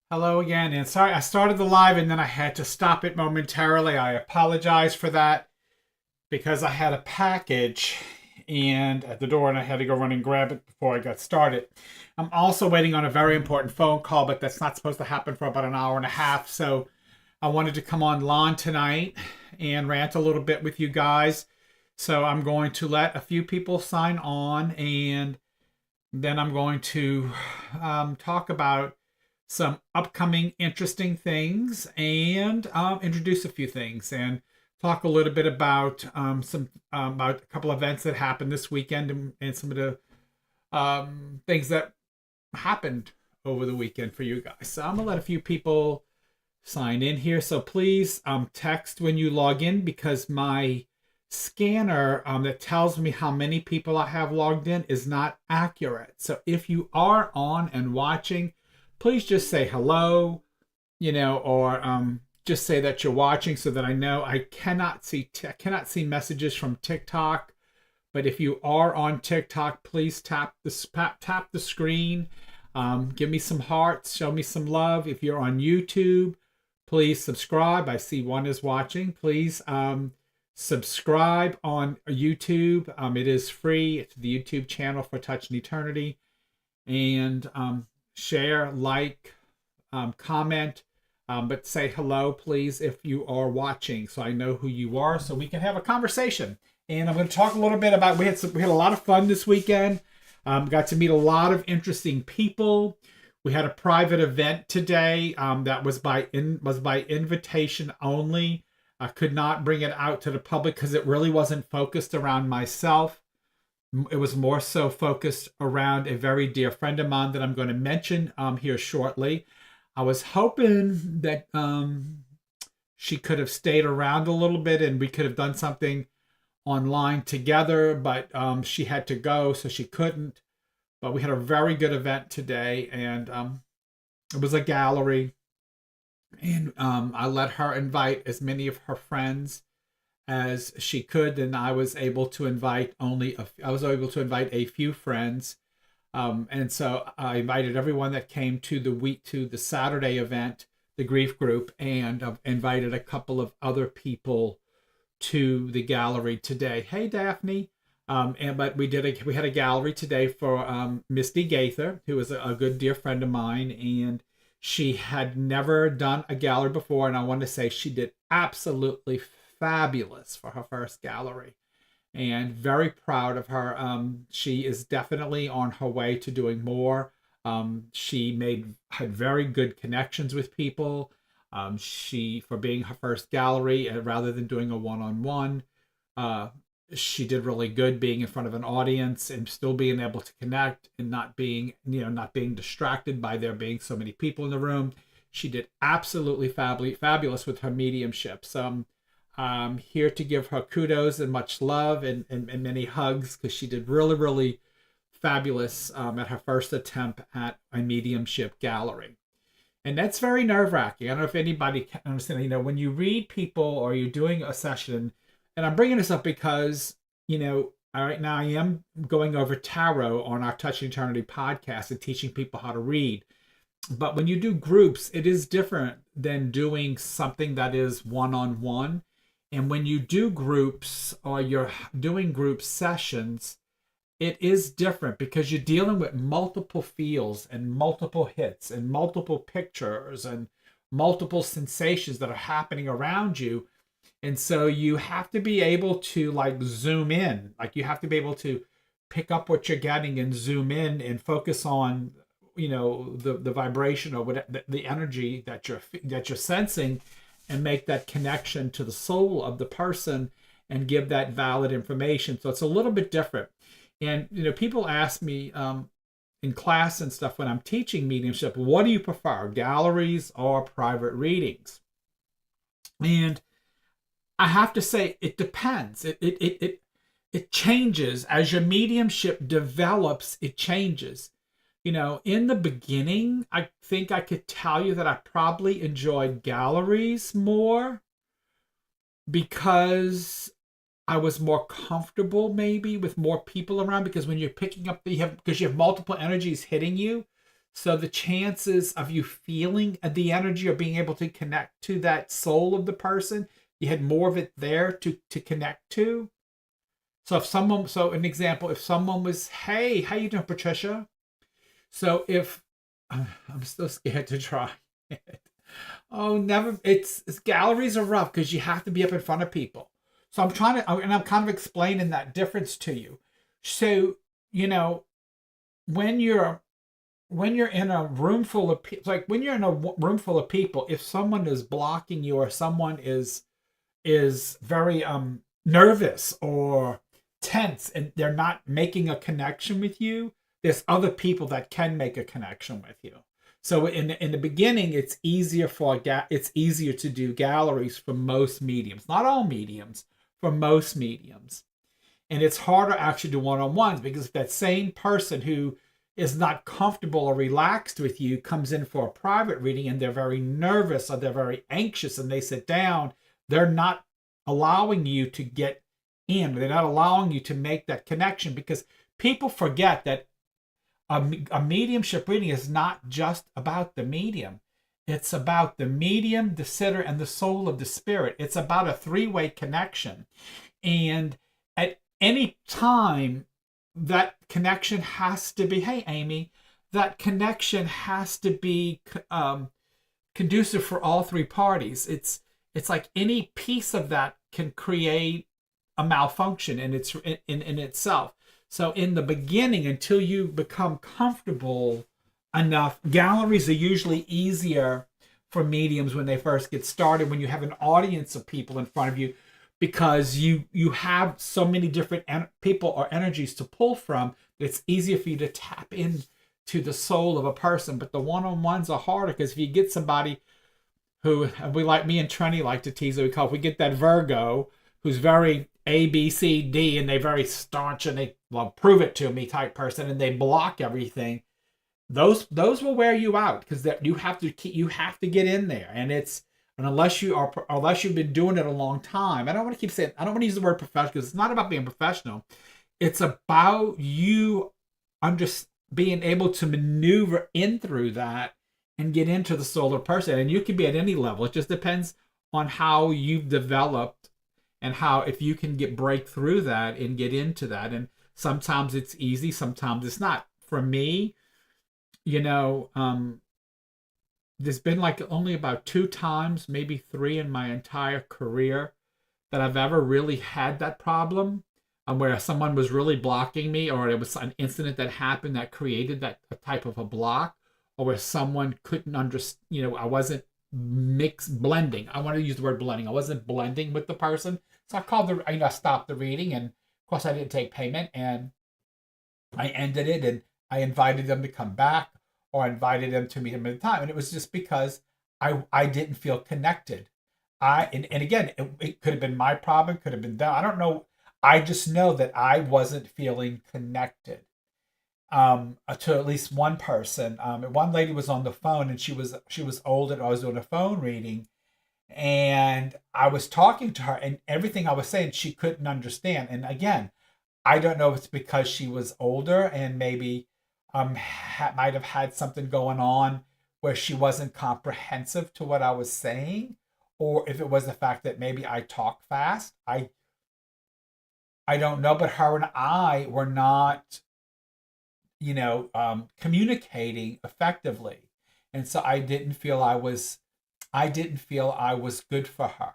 Hello again, and sorry I started the live and then I had to stop it momentarily. I apologize for that because I had a package and at the door and I had to go run and grab it before I got started. I'm also waiting on a very important phone call, but that's not supposed to happen for about an hour and a half. So I wanted to come on tonight and rant a little bit with you guys. So I'm going to let a few people sign on and then I'm going to talk about some upcoming interesting things and introduce a few things and talk a little bit about some about a couple events that happened this weekend and some of the things that happened over the weekend for you guys. So I'm gonna let a few people sign in here. So please text when you log in because my scanner that tells me how many people I have logged in is not accurate. So if you are on and watching, please just say hello, or just say that you're watching so that I know. I cannot see messages from TikTok, but if you are on TikTok, please tap the screen. Give me some hearts, show me some love. If you're on YouTube, please subscribe. I see one is watching. Please subscribe on YouTube. It is free. It's the YouTube channel for Touch in Eternity. And share, like, comment, but say hello, please, if you are watching, so I know who you are, so we can have a conversation. And I'm going to talk a little bit about we had a lot of fun this weekend. Got to meet a lot of interesting people. We had a private event today that was by invitation only. I could not bring it out to the public because it really wasn't focused around myself. It was more so focused around a very dear friend of mine that I'm going to mention here shortly. I was hoping that she could have stayed around a little bit and we could have done something online together, but she had to go, so she couldn't. But we had a very good event today, and it was a gallery. And I let her invite as many of her friends as she could, and I was able to invite a few friends, and so I invited everyone that came to the Saturday event, the grief group, and invited a couple of other people to the gallery today. Hey, Daphne. But we had a gallery today for Misty Gaither, who is a good dear friend of mine, and she had never done a gallery before, and I want to say she did absolutely fabulous for her first gallery, and very proud of her. She is definitely on her way to doing more. She had very good connections with people. She, for being her first gallery, rather than doing a one-on-one, she did really good being in front of an audience and still being able to connect and not being distracted by there being so many people in the room. She did absolutely fabulous with her mediumship. So I'm here to give her kudos and much love and many hugs because she did really, really fabulous at her first attempt at a mediumship gallery. And that's very nerve-wracking. I don't know if anybody can understand. When you read people or you're doing a session, and I'm bringing this up because, right now I am going over tarot on our Touch Eternity podcast and teaching people how to read. But when you do groups, it is different than doing something that is one-on-one. And when you do groups or you're doing group sessions, it is different because you're dealing with multiple feels and multiple hits and multiple pictures and multiple sensations that are happening around you. And so you have to be able to zoom in. You have to be able to pick up what you're getting and zoom in and focus on, the vibration or the energy that you're sensing, and make that connection to the soul of the person and give that valid information. So it's a little bit different. And people ask me in class and stuff when I'm teaching mediumship, what do you prefer, galleries or private readings? And I have to say it depends. It changes as your mediumship develops. It changes. In the beginning, I think I could tell you that I probably enjoyed galleries more because I was more comfortable maybe with more people around, because when you're picking up because you have multiple energies hitting you. So the chances of you feeling the energy or being able to connect to that soul of the person, you had more of it there to connect to. So if someone, so an example, if someone was, hey, how you doing, Patricia? So if I'm still scared to try it. Oh, never. It's galleries are rough because you have to be up in front of people. So I'm trying to, and I'm kind of explaining that difference to you. So, you know, when you're in a room full of people, like when you're in a room full of people, if someone is blocking you or someone is very nervous or tense and they're not making a connection with you, there's other people that can make a connection with you. So in the beginning, it's easier it's easier to do galleries for most mediums, not all mediums, for most mediums. And it's harder actually to do one-on-ones because if that same person who is not comfortable or relaxed with you comes in for a private reading and they're very nervous or they're very anxious and they sit down, they're not allowing you to get in. They're not allowing you to make that connection because people forget that a mediumship reading is not just about the medium. It's about the medium, the sitter, and the soul of the spirit. It's about a three-way connection. And at any time, that connection has to be, hey, Amy, that connection has to be conducive for all three parties. It's like any piece of that can create a malfunction in itself. So in the beginning, until you become comfortable enough, galleries are usually easier for mediums when they first get started, when you have an audience of people in front of you, because you have so many different people or energies to pull from, it's easier for you to tap into the soul of a person. But the one-on-ones are harder because if you get somebody who, we like, me and Trenny like to tease it, we call, if we get that Virgo who's very A, B, C, D, and they very staunch and they, well, prove it to me type person, and they block everything, those will wear you out because you have to get in there, and unless you've been doing it a long time. I don't want to keep saying, I don't want to use the word professional because it's not about being professional. It's about you just being able to maneuver in through that and get into the solar person. And you can be at any level. It just depends on how you've developed and how, if you can break through that and get into that. And sometimes it's easy, sometimes it's not. For me, there's been like only about 2 times, maybe 3 in my entire career that I've ever really had that problem, where someone was really blocking me, or it was an incident that happened that created that type of a block, or where someone couldn't understand, I wasn't blending. I want to use the word blending. I wasn't blending with the person. So I stopped the reading, and of course I didn't take payment, and I ended it, and I invited them to come back, or I invited them to meet them at a time. And it was just because I didn't feel connected. And again, it could have been my problem, could have been them. I don't know. I just know that I wasn't feeling connected to at least one person. One lady was on the phone, and she was old, and I was doing a phone reading, and I was talking to her, and everything I was saying she couldn't understand. And again, I don't know if it's because she was older and maybe might have had something going on where she wasn't comprehensive to what I was saying, or if it was the fact that maybe I talk fast. I don't know, but her and I were not, communicating effectively, and so I didn't feel I was good for her.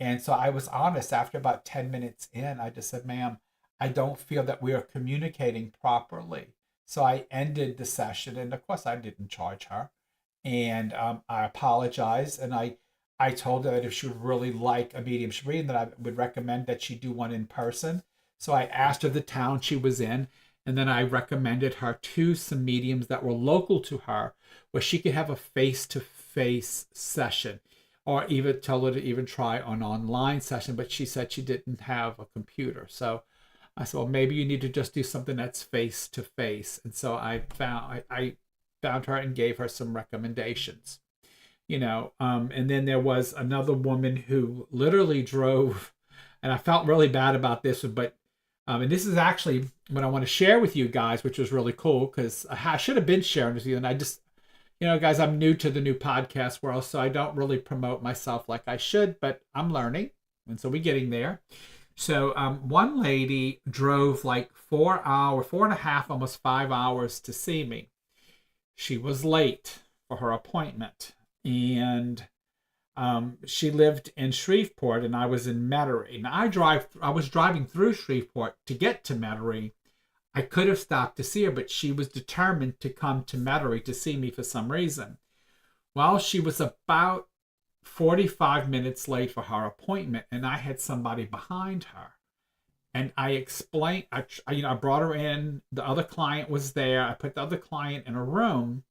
And so I was honest. After about 10 minutes in, I just said, ma'am, I don't feel that we are communicating properly. So I ended the session, and of course I didn't charge her. And I apologized, and I told her that if she would really like a mediumship reading, that I would recommend that she do one in person. So I asked her the town she was in, and then I recommended her to some mediums that were local to her, where she could have a face-to-face session, or even tell her to even try an online session. But she said she didn't have a computer. So I said, well, maybe you need to just do something that's face to face. And so I found her and gave her some recommendations, and then there was another woman who literally drove, and I felt really bad about this, but And this is actually what I want to share with you guys, which was really cool because I should have been sharing with you. And I just, guys, I'm new to the new podcast world, so I don't really promote myself like I should, but I'm learning. And so we're getting there. So one lady drove like 4.5, almost 5 hours to see me. She was late for her appointment. And she lived in Shreveport and I was in Metairie. Now I was driving through Shreveport to get to Metairie. I could have stopped to see her, but she was determined to come to Metairie to see me for some reason. Well, she was about 45 minutes late for her appointment, and I had somebody behind her. And I explained, I brought her in. The other client was there. I put the other client in a room,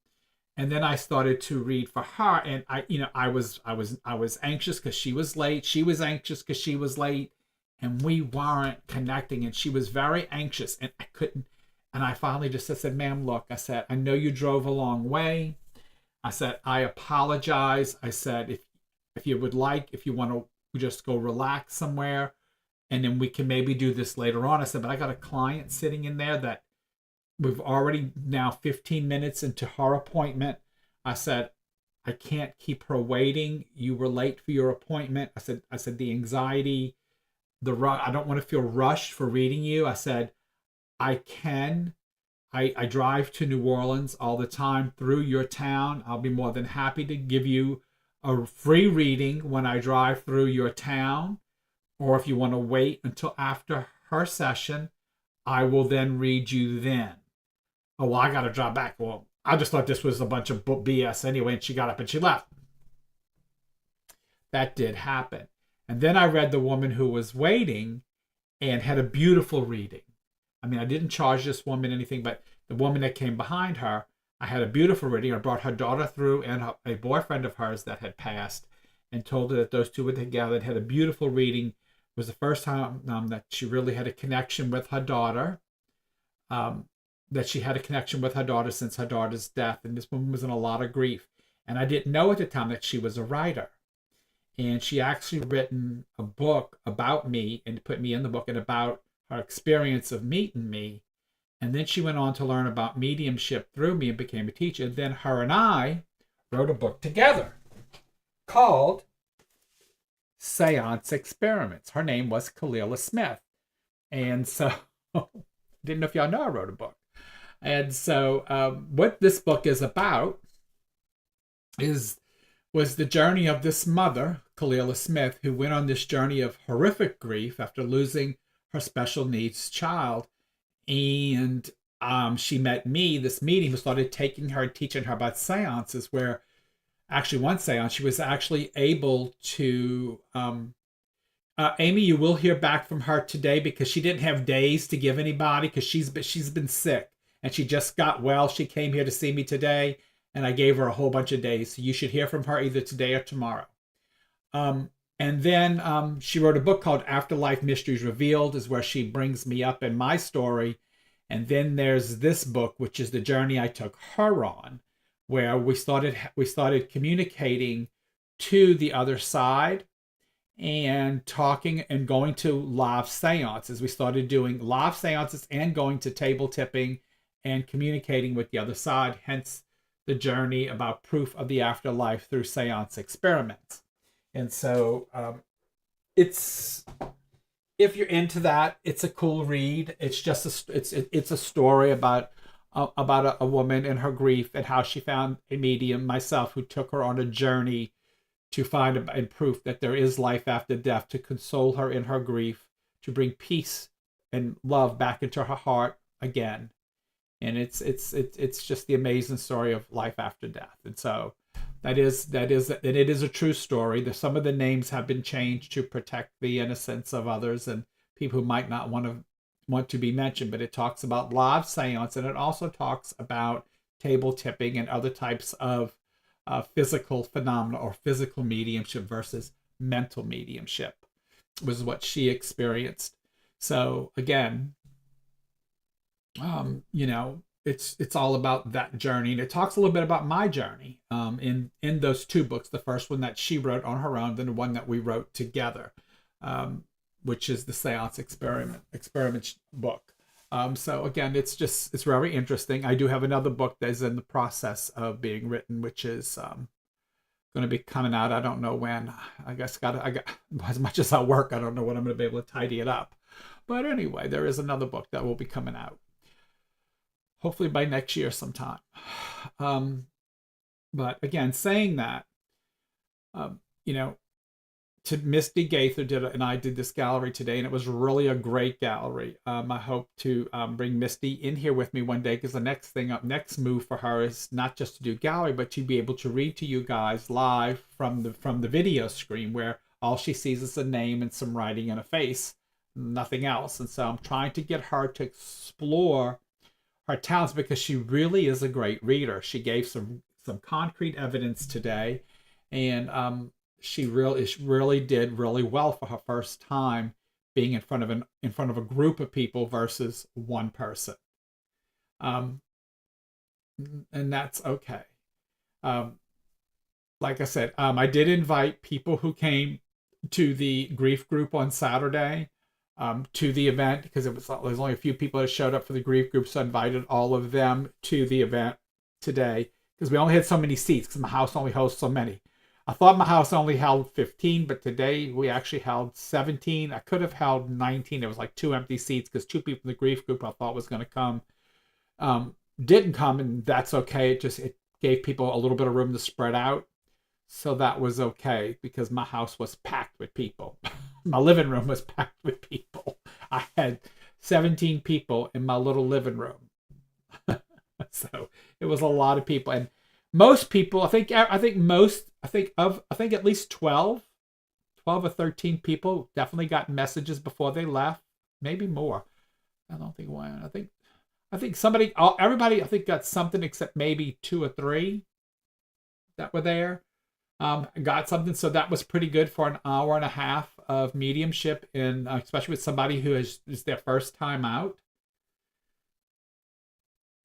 and then I started to read for her. And I was anxious because she was late. She was anxious because she was late, and we weren't connecting. And she was very anxious, and I couldn't. And I finally just said, "Ma'am, look," I said, "I know you drove a long way." I said, "I apologize." I said, if you would like, if you want to just go relax somewhere, and then we can maybe do this later on. I said, but I got a client sitting in there that we've already now 15 minutes into her appointment. I said, I can't keep her waiting. You were late for your appointment. I said, the anxiety, I don't want to feel rushed for reading you. I said, I drive to New Orleans all the time through your town. I'll be more than happy to give you a free reading when I drive through your town. Or if you want to wait until after her session, I will then read you then. Oh, well, I got to drive back. Well, I just thought this was a bunch of BS anyway, and she got up and she left. That did happen. And then I read the woman who was waiting and had a beautiful reading. I mean, I didn't charge this woman anything, but the woman that came behind her, I had a beautiful reading. I brought her daughter through and a boyfriend of hers that had passed and told her that those two were together and had a beautiful reading. It was the first time that she really had a connection with her daughter, that she had a connection with her daughter since her daughter's death. And this woman was in a lot of grief. And I didn't know at the time that she was a writer. And she actually written a book about me and put me in the book and about her experience of meeting me. And then she went on to learn about mediumship through me and became a teacher. And then her and I wrote a book together called Seance Experiments. Her name was Kalila Smith. And so, didn't know if y'all know I wrote a book. And so what this book is about was the journey of this mother, Kalila Smith, who went on this journey of horrific grief after losing her special needs child. And she met me, this medium, who started taking her and teaching her about seances, where actually one seance, she was actually able to, Amy, you will hear back from her today because she didn't have days to give anybody because she's been sick and she just got well. She came here to see me today and I gave her a whole bunch of days. So you should hear from her either today or tomorrow. And then she wrote a book called Afterlife Mysteries Revealed, is where she brings me up in my story. And then there's this book, which is the journey I took her on, where we started communicating to the other side and talking and going to live seances. We started doing live seances and going to table tipping and communicating with the other side, hence the journey about proof of the afterlife through seance experiments. And so it's, if you're into that, it's a cool read. It's just it's a story about a woman and her grief and how she found a medium, myself, who took her on a journey to find and proof that there is life after death, to console her in her grief, to bring peace and love back into her heart again. And it's just the amazing story of life after death. And so that is it is a true story. Some of the names have been changed to protect the innocence of others and people who might not want to be mentioned, but it talks about live seance, and it also talks about table tipping and other types of physical phenomena or physical mediumship versus mental mediumship, was what she experienced. So again, it's all about that journey, and it talks a little bit about my journey in those two books. The first one that she wrote on her own, then the one that we wrote together. which is the Seance Experiment book. So again, it's very interesting. I do have another book that is in the process of being written, which is going to be coming out. I don't know when. I got as much as I work, I don't know when I'm going to be able to tidy it up. But anyway, there is another book that will be coming out, hopefully by next year sometime. But again, saying that, you know, to Misty Gaither and I did this gallery today, and it was really a great gallery. I hope to bring Misty in here with me one day, because the next move for her is not just to do gallery, but to be able to read to you guys live from the video screen, where all she sees is a name and some writing and a face, nothing else. And so I'm trying to get her to explore her talents, because she really is a great reader. She gave some concrete evidence today, and she really did really well for her first time being in front of a group of people versus one person. And that's okay. Like I said, I did invite people who came to the grief group on Saturday to the event, because there's only a few people that showed up for the grief group, so I invited all of them to the event today, because we only had so many seats, because my house only hosts so many. I thought my house only held 15, but today we actually held 17. I could have held 19. There was like 2 empty seats, because 2 people in the grief group I thought was going to come didn't come, and that's okay. It gave people a little bit of room to spread out, so that was okay, because my house was packed with people. My living room was packed with people. I had 17 people in my little living room. So it was a lot of people, and most people, I think at least 12 or 13 people definitely got messages before they left, maybe more. I don't think one. I think everybody I think got something, except maybe 2 or 3 that were there. Got something, so that was pretty good for an hour and a half of mediumship, and especially with somebody who is their first time out.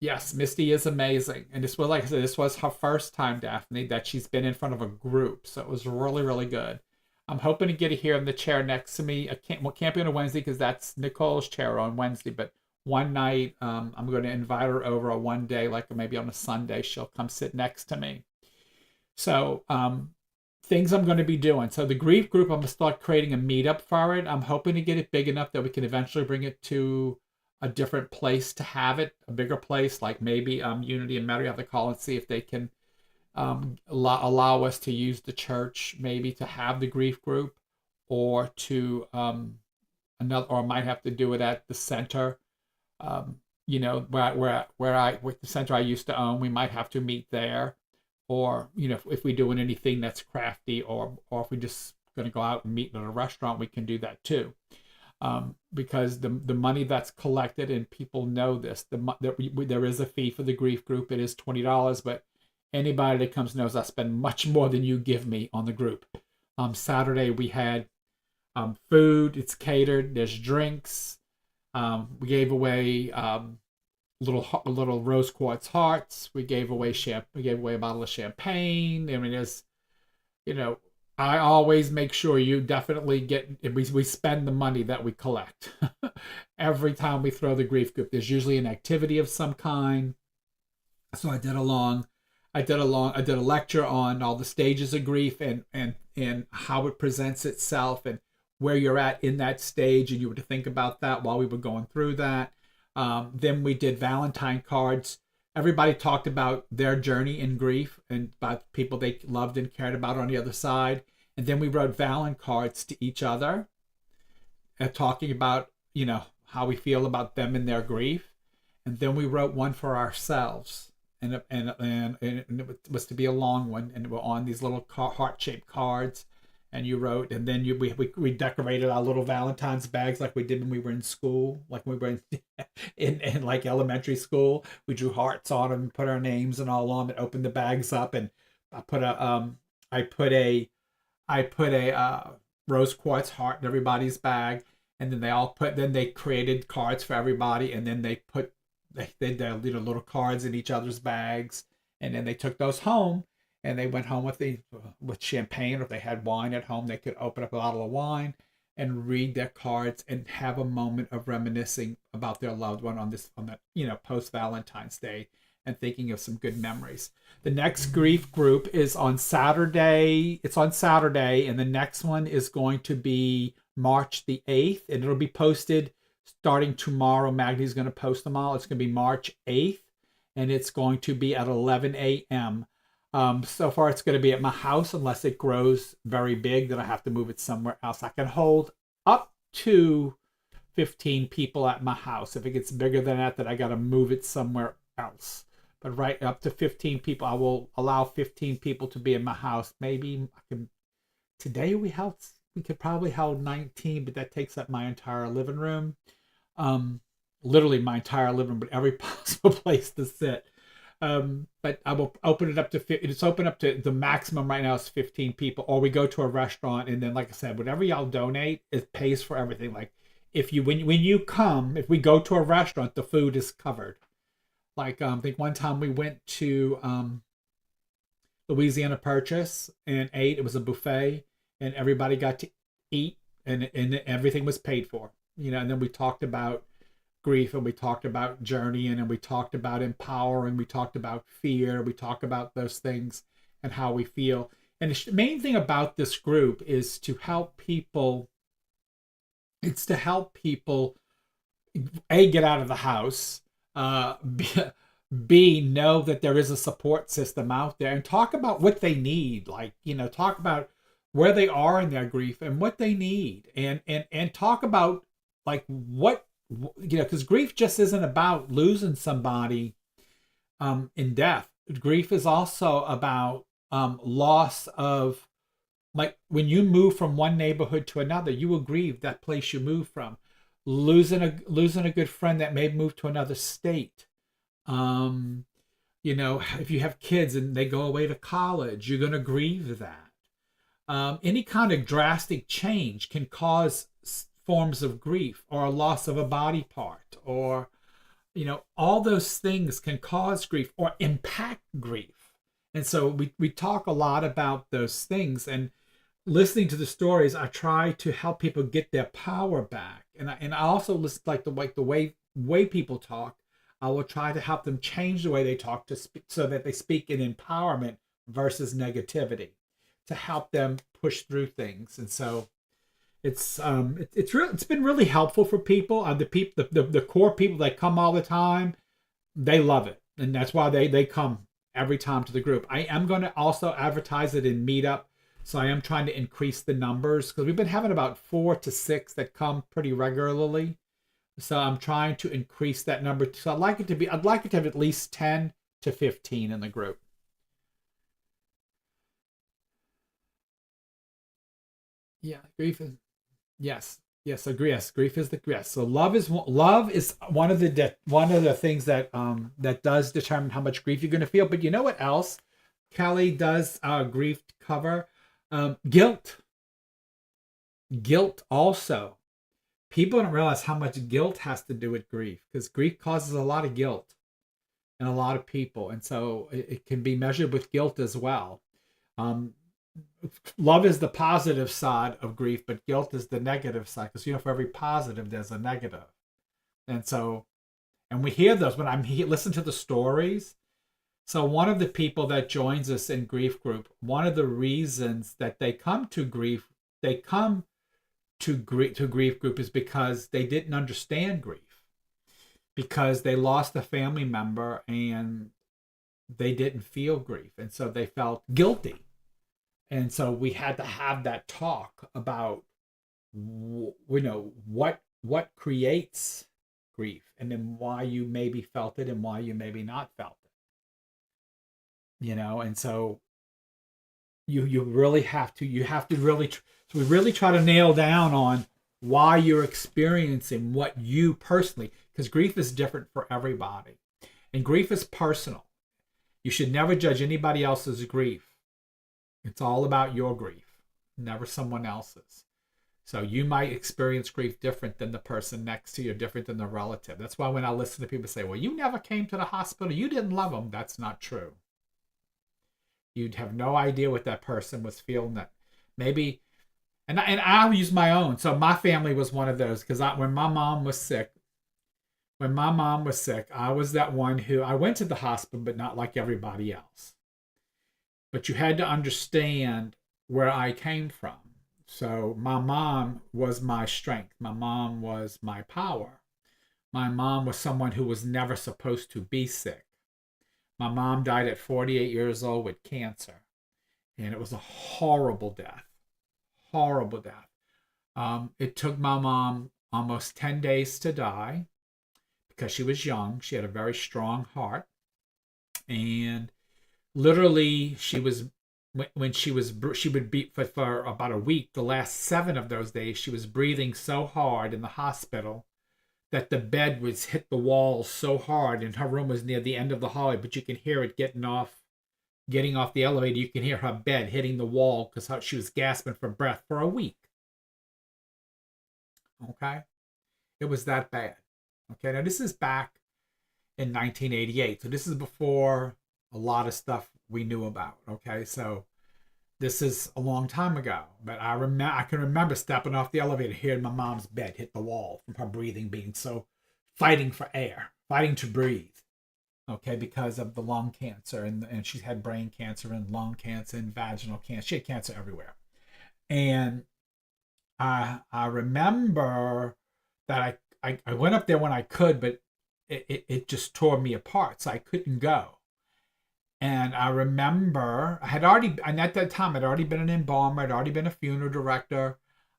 Yes, Misty is amazing, and this was, like I said, this was her first time, Daphne, that she's been in front of a group, so it was really, really good. I'm hoping to get her here in the chair next to me. I can't be on a Wednesday, because that's Nicole's chair on Wednesday, but one night I'm going to invite her over one day, like maybe on a Sunday, she'll come sit next to me. So things I'm going to be doing. So the grief group, I'm going to start creating a meetup for it. I'm hoping to get it big enough that we can eventually bring it to a different place to have it, a bigger place, like maybe Unity and Mary have to call and see if they can allow us to use the church, maybe to have the grief group, or to or might have to do it at the center. With the center I used to own, we might have to meet there, or if we're doing anything that's crafty, or if we're just going to go out and meet at a restaurant, we can do that too. Because the money that's collected, and people know this, there is a fee for the grief group. It is $20, but anybody that comes knows I spend much more than you give me on the group. Saturday we had food. It's catered. There's drinks. We gave away little rose quartz hearts. We gave away a bottle of champagne. I mean, I always make sure you definitely we spend the money that we collect. Every time we throw the grief group, there's usually an activity of some kind. So I did a lecture on all the stages of grief, and how it presents itself, and where you're at in that stage, and you were to think about that while we were going through that. Then we did Valentine cards. Everybody talked about their journey in grief and about people they loved and cared about on the other side. And then we wrote Valentine cards to each other, talking about, how we feel about them and their grief. And then we wrote one for ourselves. And it was to be a long one. And we're on these little heart-shaped cards. And you wrote, and then we decorated our little Valentine's bags like we did when we were in school, like when we were in like elementary school. We drew hearts on them, put our names and all on them, and opened the bags up, and I put a rose quartz heart in everybody's bag, and then they created cards for everybody, and then they did little cards in each other's bags, and then they took those home. And they went home with champagne, or if they had wine at home, they could open up a bottle of wine, and read their cards and have a moment of reminiscing about their loved one on the post Valentine's Day and thinking of some good memories. The next grief group is on Saturday. It's on Saturday, and the next one is going to be March the 8th, and it'll be posted starting tomorrow. Magdy's going to post them all. It's going to be March 8th, and it's going to be at 11 a.m. So far, it's going to be at my house unless it grows very big, then I have to move it somewhere else. I can hold up to 15 people at my house. If it gets bigger than that, then I got to move it somewhere else. But right up to 15 people, I will allow 15 people to be in my house. Maybe I can. Today we could probably hold 19, but that takes up my entire living room. Literally my entire living room, but every possible place to sit. But I will open it up to it's open up to the maximum right now is 15 people, or we go to a restaurant, and then like I said, whatever y'all donate, it pays for everything. Like if we go to a restaurant, the food is covered. Like I think one time we went to Louisiana Purchase and ate. It was a buffet, and everybody got to eat, and everything was paid for. And then we talked about grief, and we talked about journeying, and we talked about empowering, we talked about fear, we talked about those things and how we feel. And the main thing about this group is to help people. It's to help people get out of the house, B, know that there is a support system out there, and talk about what they need. Like, talk about where they are in their grief and what they need, and talk about like what, because grief just isn't about losing somebody in death. Grief is also about loss of, like when you move from one neighborhood to another, you will grieve that place you moved from. Losing a good friend that may move to another state. If you have kids and they go away to college, you're going to grieve that. Any kind of drastic change can cause forms of grief, or a loss of a body part, or all those things can cause grief or impact grief. And so we talk a lot about those things, and listening to the stories, I try to help people get their power back. And I also listen, like the way people talk, I will try to help them change the way they talk so that they speak in empowerment versus negativity, to help them push through things. And so it's been really helpful for people. The core people that come all the time, they love it, and that's why they come every time to the group. I am going to also advertise it in Meetup, so I am trying to increase the numbers, because we've been having about 4 to 6 that come pretty regularly. So I'm trying to increase that number. So I'd like it to have at least 10 to 15 in the group. Yeah, grief is, yes, agree. Yes, grief is the, yes. So love is one of the things that that does determine how much grief you're going to feel. But you know what else Kelly does grief cover? Guilt. Guilt also. People don't realize how much guilt has to do with grief, because grief causes a lot of guilt in a lot of people. And so it can be measured with guilt as well. Love is the positive side of grief, but guilt is the negative side, because for every positive there's a negative. And so, and we hear those when listen to the stories. So one of the people that joins us in grief group, one of the reasons that they come to grief group is because they didn't understand grief, because they lost a family member and they didn't feel grief, and so they felt guilty. And so we had to have that talk about what creates grief, and then why you maybe felt it and why you maybe not felt it. And so you really have to really, so we really try to nail down on why you're experiencing what you personally, because grief is different for everybody, and grief is personal. You should never judge anybody else's grief. It's all about your grief, never someone else's. So you might experience grief different than the person next to you, different than the relative. That's why when I listen to people say, well, you never came to the hospital, you didn't love them, that's not true. You'd have no idea what that person was feeling. That maybe And I'll use my own. So my family was one of those because when my mom was sick, I was that one who I went to the hospital, but not like everybody else. But you had to understand where I came from. So my mom was my strength. My mom was my power. My mom was someone who was never supposed to be sick. My mom died at 48 years old with cancer, and it was a horrible death. Horrible death. It took my mom almost 10 days to die because she was young. She had a very strong heart. And literally, she would be for about a week. The last 7 of those days, she was breathing so hard in the hospital that the bed was hit the wall so hard, and her room was near the end of the hallway, but you can hear it getting off the elevator. You can hear her bed hitting the wall because she was gasping for breath for a week. Okay, it was that bad. Okay, now this is back in 1988, so this is before a lot of stuff we knew about. Okay, so this is a long time ago, but I can remember stepping off the elevator, hearing my mom's bed hit the wall from her breathing being so fighting for air, fighting to breathe. Okay, because of the lung cancer, and she's had brain cancer and lung cancer and vaginal cancer. She had cancer everywhere, and I remember that I went up there when I could, but it just tore me apart, so I couldn't go. And I remember and at that time, I'd already been an embalmer, I'd already been a funeral director.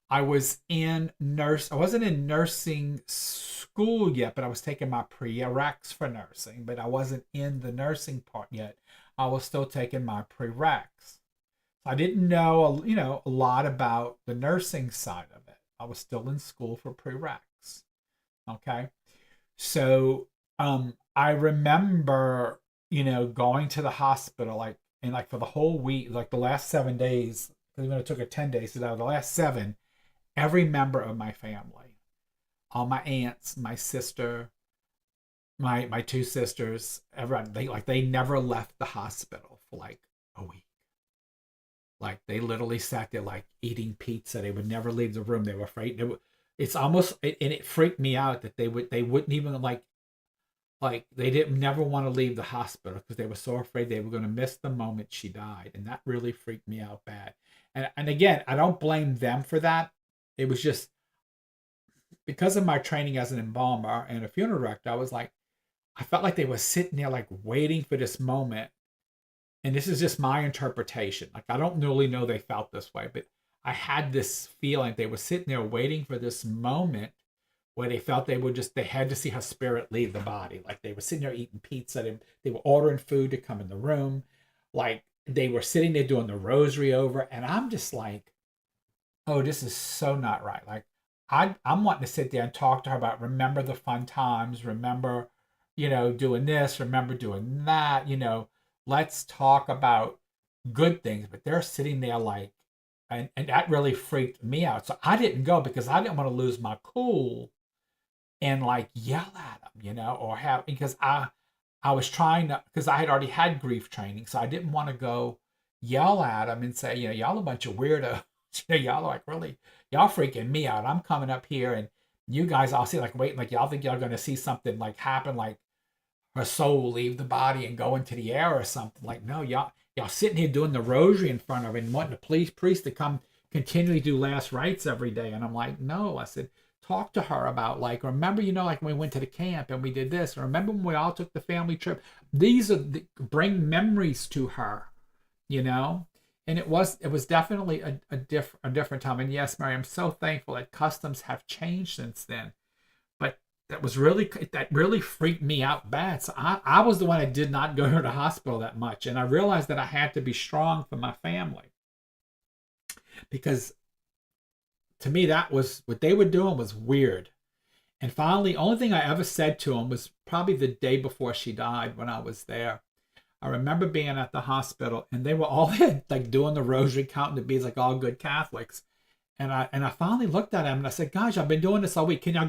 I wasn't in nursing school yet, but I was taking my prereqs for nursing, but I wasn't in the nursing part yet. I was still taking my prereqs. I didn't know, a lot about the nursing side of it. I was still in school for prereqs. Okay. So, I remember, going to the hospital, for the whole week, like the last 7 days, because even it took her 10 days, so the last 7, every member of my family, all my aunts, my sister, my 2 sisters, everyone, they never left the hospital for like a week. Like they literally sat there like eating pizza. They would never leave the room. They were afraid. It's almost, and it freaked me out that they wouldn't even like they didn't never want to leave the hospital because they were so afraid they were going to miss the moment she died, and that really freaked me out bad. And again, I don't blame them for that. It was just because of my training as an embalmer and a funeral director. I felt like they were sitting there like waiting for this moment. And this is just my interpretation. Like I don't really know they felt this way, but I had this feeling they were sitting there waiting for this moment where they felt they had to see her spirit leave the body. Like they were sitting there eating pizza. They were ordering food to come in the room. Like they were sitting there doing the rosary over. And I'm just like, oh, this is so not right. Like I'm wanting to sit there and talk to her about remember the fun times, remember, doing this, remember doing that, let's talk about good things. But they're sitting there like, and that really freaked me out. So I didn't go because I didn't want to lose my cool and like yell at them, or because I was trying to, because I had already had grief training. So I didn't want to go yell at them and say, y'all a bunch of weirdos. Y'all are like really, y'all freaking me out. I'm coming up here and you guys all see like waiting, like y'all think y'all going to see something like happen, like her soul will leave the body and go into the air or something. Like, no, y'all sitting here doing the rosary in front of her and wanting the priest to come continually do last rites every day. And I'm like, no. I said, talk to her about like, remember, like when we went to the camp and we did this, or remember when we all took the family trip. These bring memories to her, and it was definitely a different time. And yes, Mary, I'm so thankful that customs have changed since then. But that really freaked me out bad. So I was the one that did not go to the hospital that much. And I realized that I had to be strong for my family. Because to me, that was what they were doing was weird. And finally, only thing I ever said to them was probably the day before she died when I was there. I remember being at the hospital and they were all there, like doing the rosary, counting the beads like all good Catholics. And I finally looked at him and I said, gosh, I've been doing this all week. Can you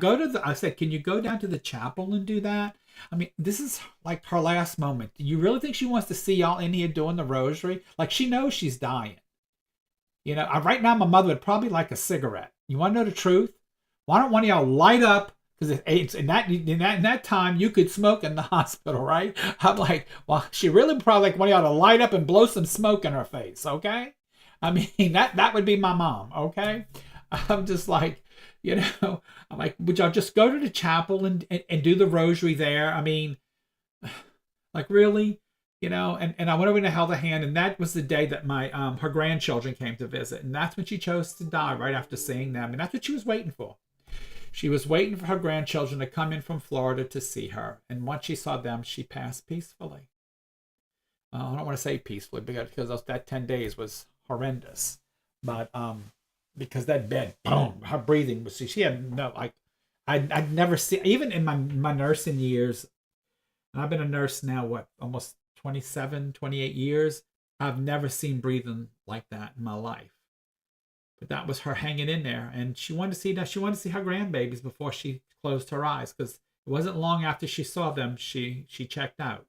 go down to the chapel and do that? I mean, this is like her last moment. Do you really think she wants to see y'all in here doing the rosary? Like she knows she's dying. Right now my mother would probably like a cigarette. You want to know the truth? Why don't one of y'all light up? Because it's in that time you could smoke in the hospital, right? I'm like, well, she really probably like one of y'all to light up and blow some smoke in her face, okay? I mean, that would be my mom, okay? I'm just like, I'm like, would y'all just go to the chapel and do the rosary there? I mean, like really? And I went over and held a hand, and that was the day that my her grandchildren came to visit, and that's when she chose to die, right after seeing them, and that's what she was waiting for. She was waiting for her grandchildren to come in from Florida to see her, and once she saw them, she passed peacefully. I don't want to say peacefully because that 10 days was horrendous, but because that bed, boom, her breathing was. She had no like, I'd never seen, even in my nursing years, and I've been a nurse now, what, almost 27, 28 years. I've never seen breathing like that in my life. But that was her hanging in there, and she wanted to see that. She wanted to see her grandbabies before she closed her eyes, because it wasn't long after she saw them she checked out,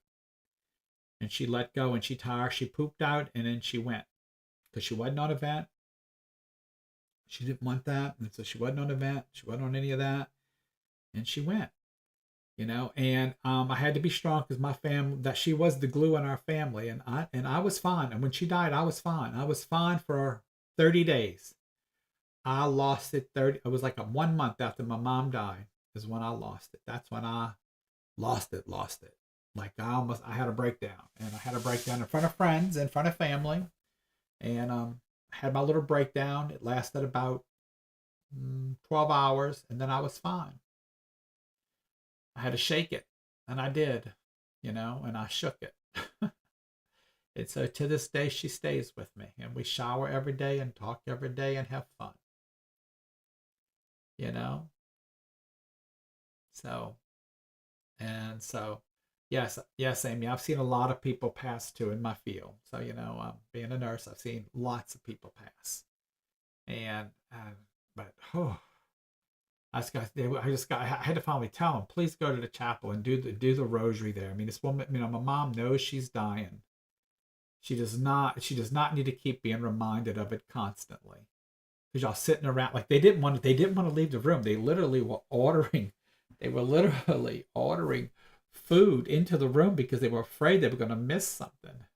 and she let go, and she tired. She pooped out, and then she went, because she wasn't on a vent. She didn't want that, and so she wasn't on a vent. She wasn't on any of that, and she went. And I had to be strong because my family, that she was the glue in our family, and I was fine. And when she died, I was fine. I was fine for 30 days. I lost it 30. It was like 1 month after my mom died is when I lost it. That's when I lost it. Like I had a breakdown, and I had a breakdown in front of friends, in front of family, and I had my little breakdown. It lasted about 12 hours, and then I was fine. I had to shake it, and I did, and I shook it. And so to this day, she stays with me, and we shower every day and talk every day and have fun, So, yes, Amy, I've seen a lot of people pass too in my field. So, being a nurse, I've seen lots of people pass, and, but, I had to finally tell him, please go to the chapel and do the rosary there. I mean, this woman, my mom knows she's dying. She does not need to keep being reminded of it constantly. Because y'all sitting around, like they didn't want to leave the room. They literally were ordering food into the room because they were afraid they were going to miss something.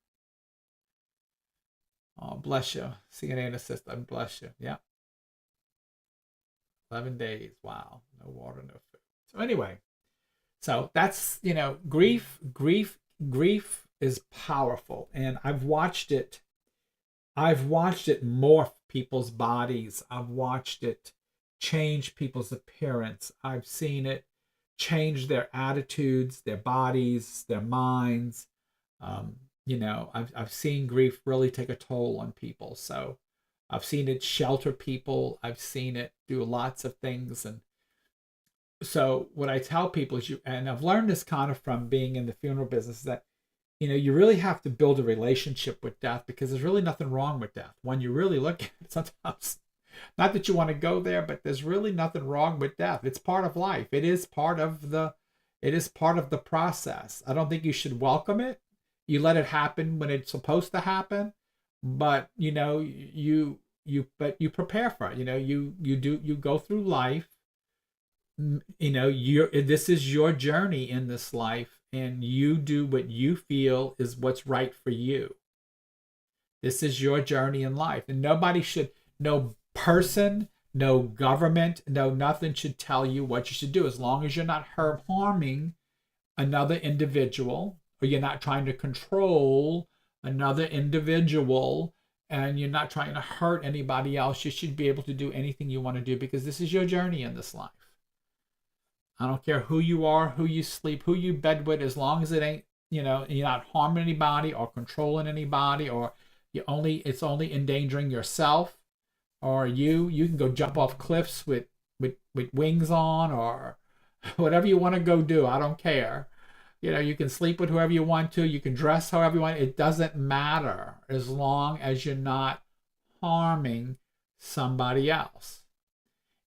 Oh, bless you. CNA assistant, bless you. Yeah. 11 days. Wow. No water, no food. So anyway, so that's, grief is powerful. And I've watched it morph people's bodies. I've watched it change people's appearance. I've seen it change their attitudes, their bodies, their minds. I've seen grief really take a toll on people. So I've seen it shelter people. I've seen it do lots of things. And so what I tell people is and I've learned this kind of from being in the funeral business, that, you really have to build a relationship with death, because there's really nothing wrong with death. When you really look at it, sometimes, not that you want to go there, but there's really nothing wrong with death. It's part of life. It is part of the process. I don't think you should welcome it. You let it happen when it's supposed to happen. But you prepare for it. You go through life. This is your journey in this life, and you do what you feel is what's right for you. This is your journey in life, and no person, no government, no nothing should tell you what you should do, as long as you're not harming another individual, or you're not trying to control another individual, and you're not trying to hurt anybody else. You should be able to do anything you want to do, because this is your journey in this life. I don't care who you are, who you sleep, who you bed with, as long as it ain't, you're not harming anybody or controlling anybody, or it's only endangering yourself, or you can go jump off cliffs with wings on, or whatever you want to go do. I don't care. You can sleep with whoever you want to. You can dress however you want. It doesn't matter, as long as you're not harming somebody else.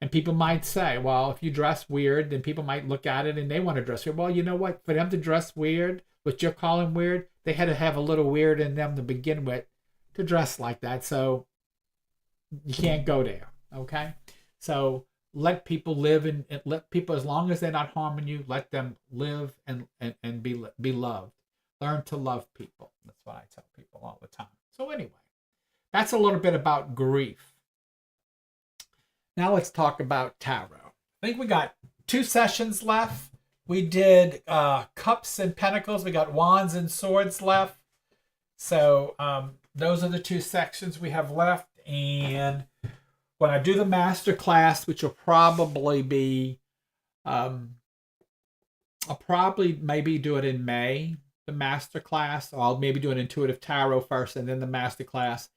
And people might say, well, if you dress weird, then people might look at it and they want to dress weird. Well, you know what? For them to dress weird, what you're calling weird, they had to have a little weird in them to begin with to dress like that. So you can't go there. Okay, so let people live and let people, as long as they're not harming you, let them live and be loved. Learn to love people. That's what I tell people all the time. So anyway, that's a little bit about grief. Now let's talk about tarot. I think we got 2 sessions left. We did cups and pentacles. We got wands and swords left. So those are the 2 sections we have left. And when I do the master class, which will probably be, I'll probably maybe do it in May, the master class. Or I'll maybe do an intuitive tarot first and then the master class.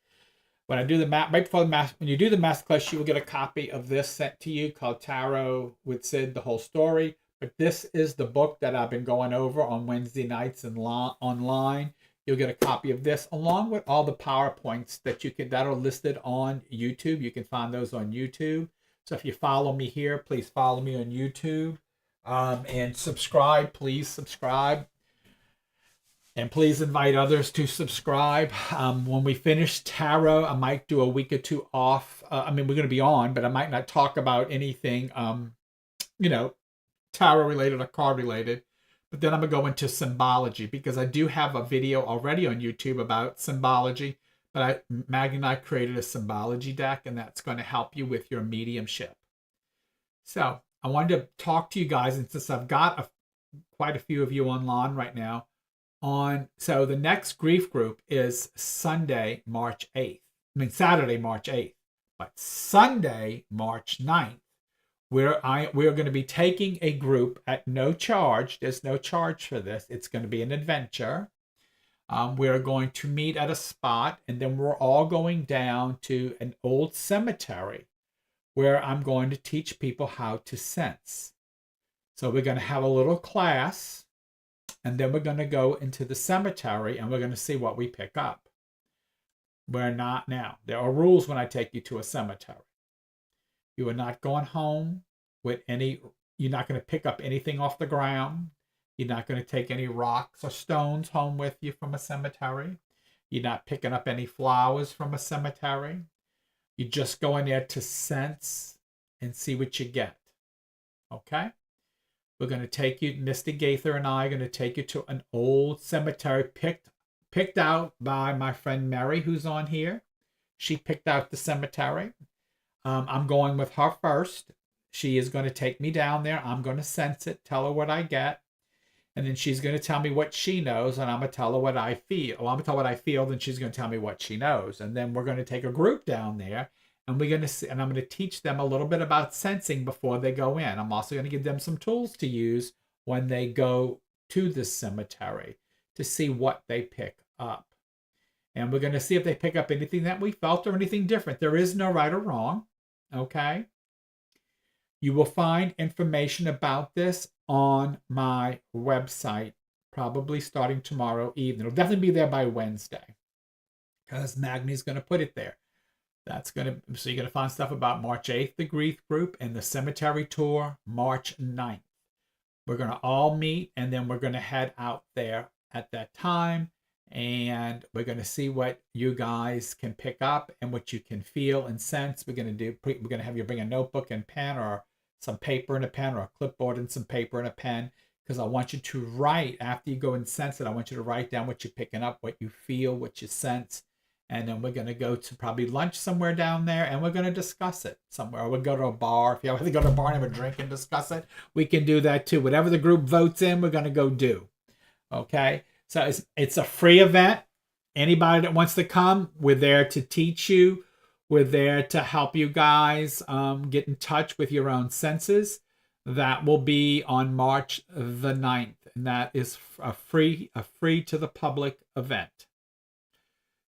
When I do the right before the master, when you do the master class, you will get a copy of this sent to you called Tarot with Sid, the whole story. But this is the book that I've been going over on Wednesday nights and online. You'll get a copy of this along with all the PowerPoints that are listed on YouTube. You can find those on YouTube. So if you follow me here, please follow me on YouTube and subscribe. Please subscribe. And please invite others to subscribe. When we finish tarot, I might do a week or 2 off. We're going to be on, but I might not talk about anything, tarot related or card related. But then I'm going to go into symbology because I do have a video already on YouTube about symbology. But Maggie and I created a symbology deck, and that's going to help you with your mediumship. So I wanted to talk to you guys, and since I've got quite a few of you online right now, so the next grief group is Saturday, March 8th. But Sunday, March 9th, we're going to be taking a group at no charge. There's no charge for this. It's going to be an adventure. We're going to meet at a spot, and then we're all going down to an old cemetery where I'm going to teach people how to sense. So we're going to have a little class. And then we're going to go into the cemetery and we're going to see what we pick up. We're not now. There are rules when I take you to a cemetery. You are not going home with you're not going to pick up anything off the ground. You're not going to take any rocks or stones home with you from a cemetery. You're not picking up any flowers from a cemetery. You just go in there to sense and see what you get. Okay? We're going to take you, Mr. Gaither and I are going to take you to an old cemetery picked out by my friend Mary, who's on here. She picked out the cemetery. I'm going with her first. She is going to take me down there. I'm going to sense it, tell her what I get. And then she's going to tell me what she knows, and I'm going to tell her what I feel. Well, I'm going to tell her what I feel, then she's going to tell me what she knows. And then we're going to take a group down there. And I'm going to teach them a little bit about sensing before they go in. I'm also going to give them some tools to use when they go to the cemetery to see what they pick up. And we're going to see if they pick up anything that we felt or anything different. There is no right or wrong. Okay? You will find information about this on my website, probably starting tomorrow evening. It'll definitely be there by Wednesday because Magni's going to put it there. So you're going to find stuff about March 8th, the grief group, and the cemetery tour, March 9th. We're going to all meet, and then we're going to head out there at that time, and we're going to see what you guys can pick up and what you can feel and sense. We're going to have you bring a notebook and pen, or some paper and a pen, or a clipboard and some paper and a pen, because I want you to write, after you go and sense it, I want you to write down what you're picking up, what you feel, what you sense. And then we're going to go to probably lunch somewhere down there, and we're going to discuss it somewhere. Or we'll go to a bar. If you have to go to a bar and have a drink and discuss it, we can do that too. Whatever the group votes in, we're going to go do. Okay? So it's a free event. Anybody that wants to come, we're there to teach you. We're there to help you guys get in touch with your own senses. That will be on March the 9th. And that is a free to the public event.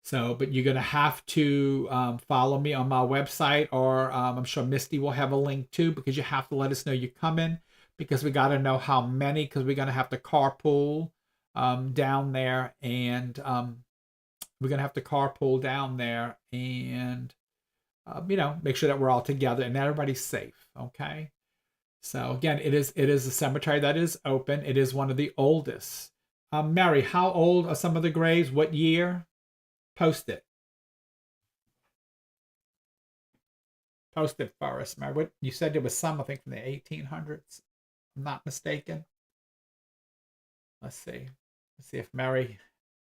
So, but you're going to have to follow me on my website, or I'm sure Misty will have a link too, because you have to let us know you're coming, because we got to know how many, because we're going to have to carpool down there, and we're going to have to carpool down there and, make sure that we're all together and that everybody's safe. Okay. So again, it is a cemetery that is open. It is one of the oldest. Mary, how old are some of the graves? What year? Post it. posted for us, Mary? What you said there was some, I think, from the 1800s. I'm not mistaken. Let's see. Let's see if Mary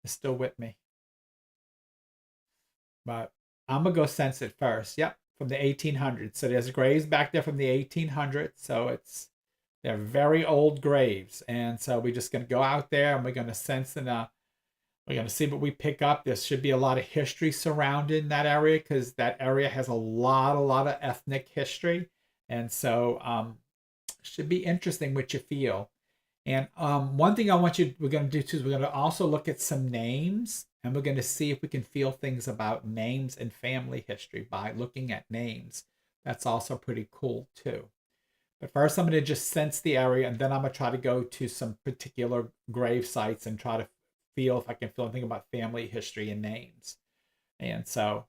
is still with me. But I'm gonna go sense it first. Yep, from the 1800s. So there's graves back there from the 1800s. So they're very old graves, and so we're just gonna go out there and we're gonna sense and we're gonna see what we pick up. There should be a lot of history surrounding that area because that area has a lot of ethnic history, and so should be interesting what you feel. And one thing we're going to do too is we're going to also look at some names, and we're going to see if we can feel things about names and family history by looking at names. That's also pretty cool too. But first, I'm going to just sense the area, and then I'm going to try to go to some particular grave sites and try to feel if I can feel anything about family history and names. And so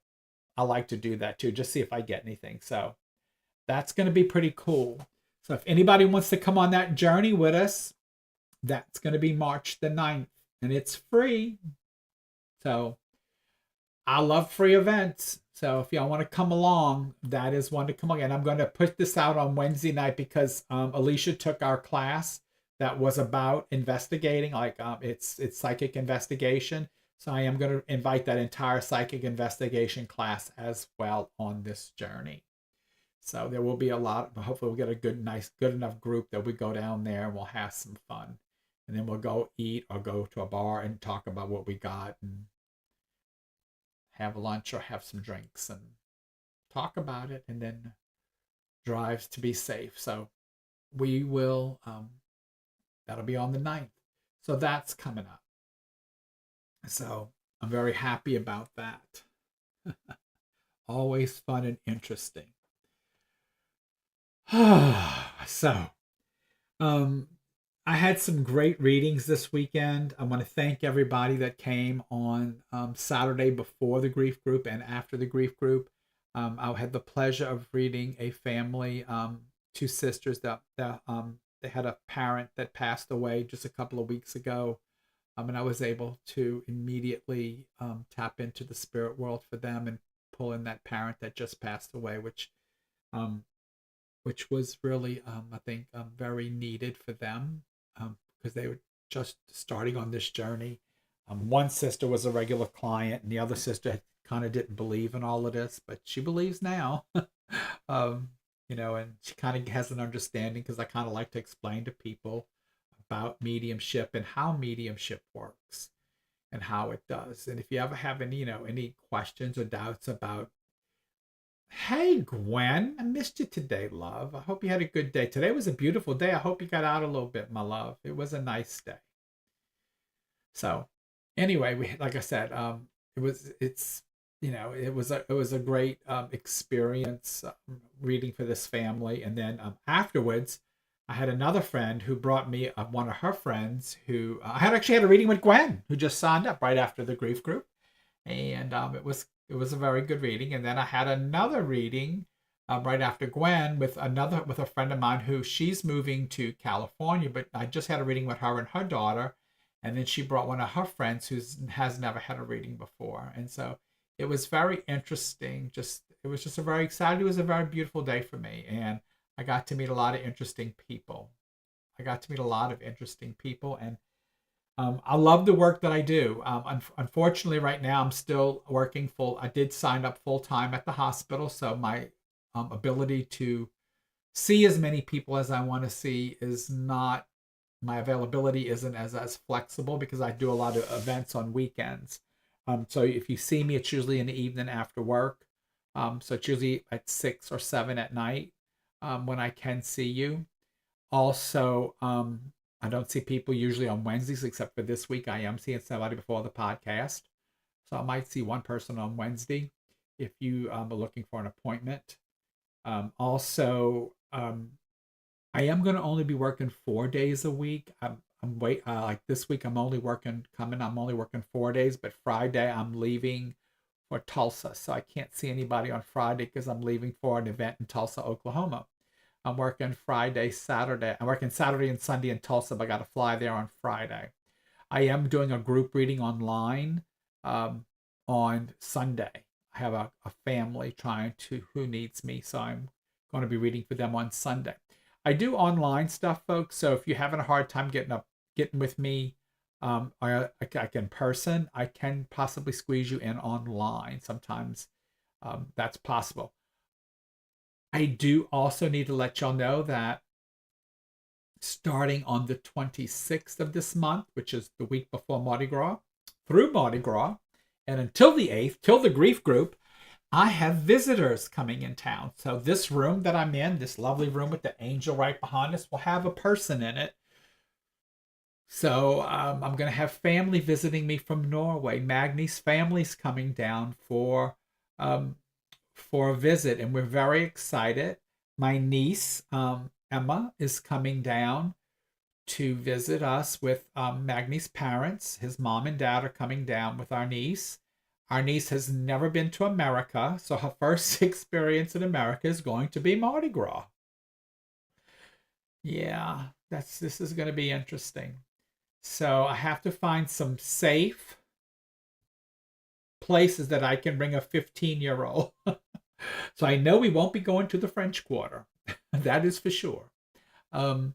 I like to do that too, just see if I get anything. So that's going to be pretty cool. So if anybody wants to come on that journey with us, that's going to be March the 9th, and it's free. So I love free events. So if y'all want to come along, that is one to come along. And I'm going to put this out on Wednesday night because Alicia took our class that was about investigating, like it's psychic investigation. So I am going to invite that entire psychic investigation class as well on this journey. So there will be a lot. Hopefully we'll get a good enough group that we go down there and we'll have some fun. And then we'll go eat or go to a bar and talk about what we got and have lunch or have some drinks and talk about it, and then drives to be safe. So we will, that'll be on the 9th. So that's coming up. So I'm very happy about that. Always fun and interesting. So, I had some great readings this weekend. I want to thank everybody that came on Saturday before the grief group and after the grief group. I had the pleasure of reading a family, two sisters that they had a parent that passed away just a couple of weeks ago. And I was able to immediately tap into the spirit world for them and pull in that parent that just passed away, which was really, I think, very needed for them because they were just starting on this journey. One sister was a regular client, and the other sister kind of didn't believe in all of this, but she believes now. And she kind of has an understanding because I kind of like to explain to people about mediumship and how mediumship works and how it does. And if you ever have any questions or doubts about, hey, Gwen, I missed you today, love. I hope you had a good day. Today was a beautiful day. I hope you got out a little bit, my love. It was a nice day. So anyway, like I said, it was a great experience reading for this family. And then afterwards, I had another friend who brought me one of her friends who I had actually had a reading with Gwen, who just signed up right after the grief group. And it was a very good reading. And then I had another reading right after Gwen with a friend of mine who she's moving to California, but I just had a reading with her and her daughter. And then she brought one of her friends who has never had a reading before. And so it was very interesting. It was just a very exciting. It was a very beautiful day for me. And I got to meet a lot of interesting people. And I love the work that I do. Unfortunately, right now, I'm still working full. I did sign up full time at the hospital, so my ability to see as many people as I want to see is not, my availability isn't as flexible because I do a lot of events on weekends. So if you see me, it's usually in the evening after work. So it's usually at 6 or 7 at night when I can see you. Also, I don't see people usually on Wednesdays, except for this week. I am seeing somebody before the podcast. So I might see one person on Wednesday if you are looking for an appointment. Also, I am going to only be working 4 days a week. Like this week, I'm only working 4 days, but Friday I'm leaving for Tulsa. So I can't see anybody on Friday because I'm leaving for an event in Tulsa, Oklahoma. I'm working Saturday and Sunday in Tulsa, but I got to fly there on Friday. I am doing a group reading online on Sunday. I have a family who needs me, so I'm going to be reading for them on Sunday. I do online stuff, folks. So if you're having a hard time getting with me, like in person, I can possibly squeeze you in online. Sometimes that's possible. I do also need to let y'all know that starting on the 26th of this month, which is the week before Mardi Gras, through Mardi Gras, and until the 8th, till the grief group, I have visitors coming in town. So this room that I'm in, this lovely room with the angel right behind us, will have a person in it. So I'm going to have family visiting me from Norway. Magni's family's coming down for a visit, and we're very excited. My niece, Emma, is coming down to visit us with Magni's parents. His mom and dad are coming down with our niece. Our niece has never been to America, so her first experience in America is going to be Mardi Gras. Yeah, this is going to be interesting. So I have to find some safe places that I can bring a 15-year-old. So I know we won't be going to the French Quarter. That is for sure. I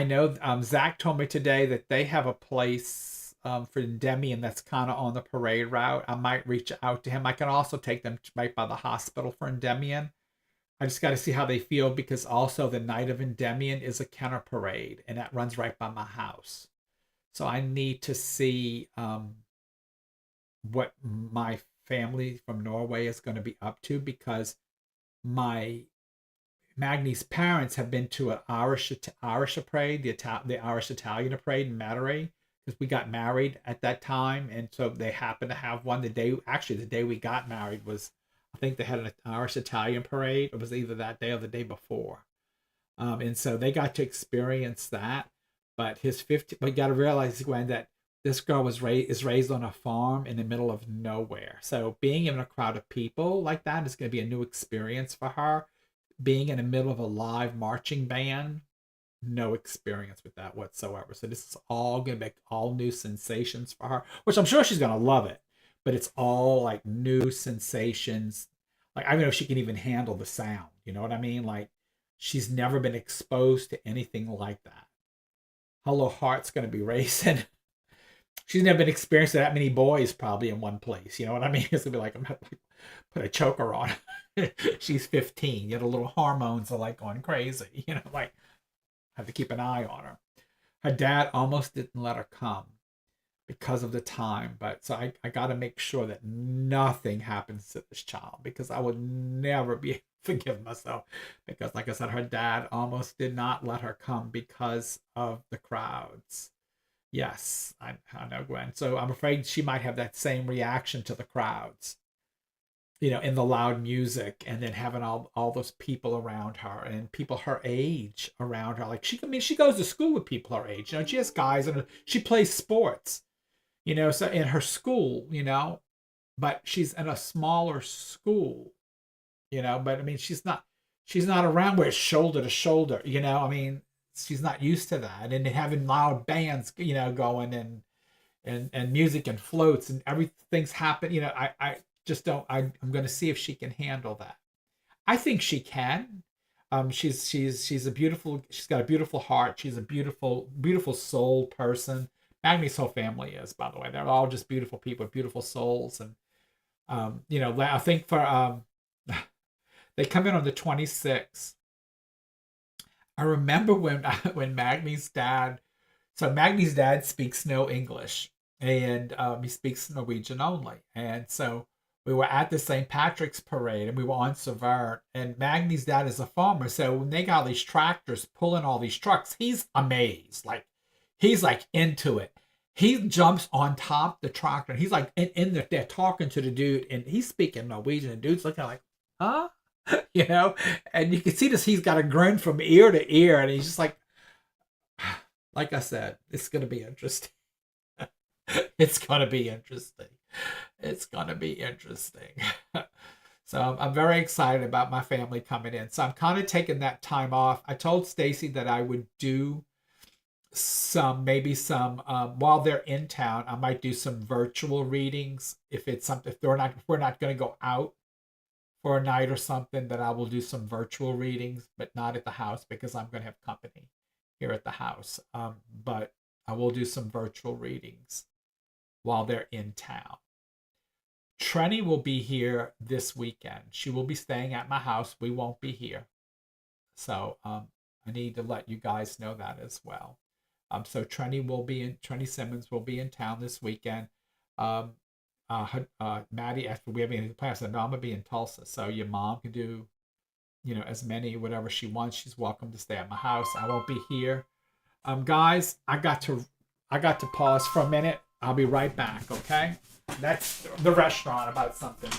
know Zach told me today that they have a place for Endymion that's kind of on the parade route. I might reach out to him. I can also take them right by the hospital for Endymion. I just got to see how they feel, because also the night of Endymion is a Kenner parade, and that runs right by my house. So I need to see what my family from Norway is going to be up to, because Magni's parents have been to an Irish parade, the Irish Italian parade in Matteray, because we got married at that time, and so they happened to have one the day we got married was, I think they had an Irish Italian parade. It was either that day or the day before, and so they got to experience that. But but you got to realize, Gwen, that this girl is raised on a farm in the middle of nowhere. So being in a crowd of people like that is going to be a new experience for her. Being in the middle of a live marching band, no experience with that whatsoever. So this is all going to be all new sensations for her, which I'm sure she's going to love it. But it's all like new sensations. Like, I don't know if she can even handle the sound. You know what I mean? Like, she's never been exposed to anything like that. Her little heart's going to be racing. She's never been experienced that many boys probably in one place. You know what I mean? It's going to be like, I'm going to put a choker on. She's 15. Yet the little hormones are like going crazy. You know, like, I have to keep an eye on her. Her dad almost didn't let her come because of the time. But so I got to make sure that nothing happens to this child, because I would never be able to forgive myself, because like I said, her dad almost did not let her come because of the crowds. Yes, I know, Gwen. So I'm afraid she might have that same reaction to the crowds, in the loud music, and then having all those people around her, and people her age around her. Like, she goes to school with people her age. She has guys, and she plays sports, so in her school, but she's in a smaller school, but I mean, she's not around where it's shoulder to shoulder, I mean, she's not used to that. And having loud bands, going, and music and floats and everything's happening, I just don't. I'm going to see if she can handle that. I think she can. She's a beautiful. She's got a beautiful heart. She's a beautiful soul person. Magni's whole family is, by the way. They're all just beautiful people, beautiful souls, and I think for they come in on the 26th. I remember when Magni's dad. So Magni's dad speaks no English, and he speaks Norwegian only, and so we were at the St. Patrick's parade, and we were on Severn, and Magni's dad is a farmer. So when they got all these tractors pulling all these trucks, he's amazed. Like, he's like into it. He jumps on top the tractor, and he's like in there talking to the dude, and he's speaking Norwegian, and dude's looking like, huh? And you can see this, he's got a grin from ear to ear, and he's just like I said, it's going to be interesting. It's going to be interesting. It's going to be interesting. So I'm very excited about my family coming in. So I'm kind of taking that time off. I told Stacy that I would do some maybe some while they're in town. I might do some virtual readings if it's something if we're not going to go out for a night or something, that I will do some virtual readings, but not at the house because I'm going to have company here at the house. But I will do some virtual readings while they're in town. Trenny will be here this weekend. She will be staying at my house. We won't be here. So I need to let you guys know that as well. So Trenny Simmons will be in town this weekend. Um, Maddie, after we have any plans, said, no, I'm gonna be in Tulsa. So your mom can do, as many whatever she wants. She's welcome to stay at my house. I won't be here. Guys, I got to pause for a minute. I'll be right back. Okay, that's the restaurant about something.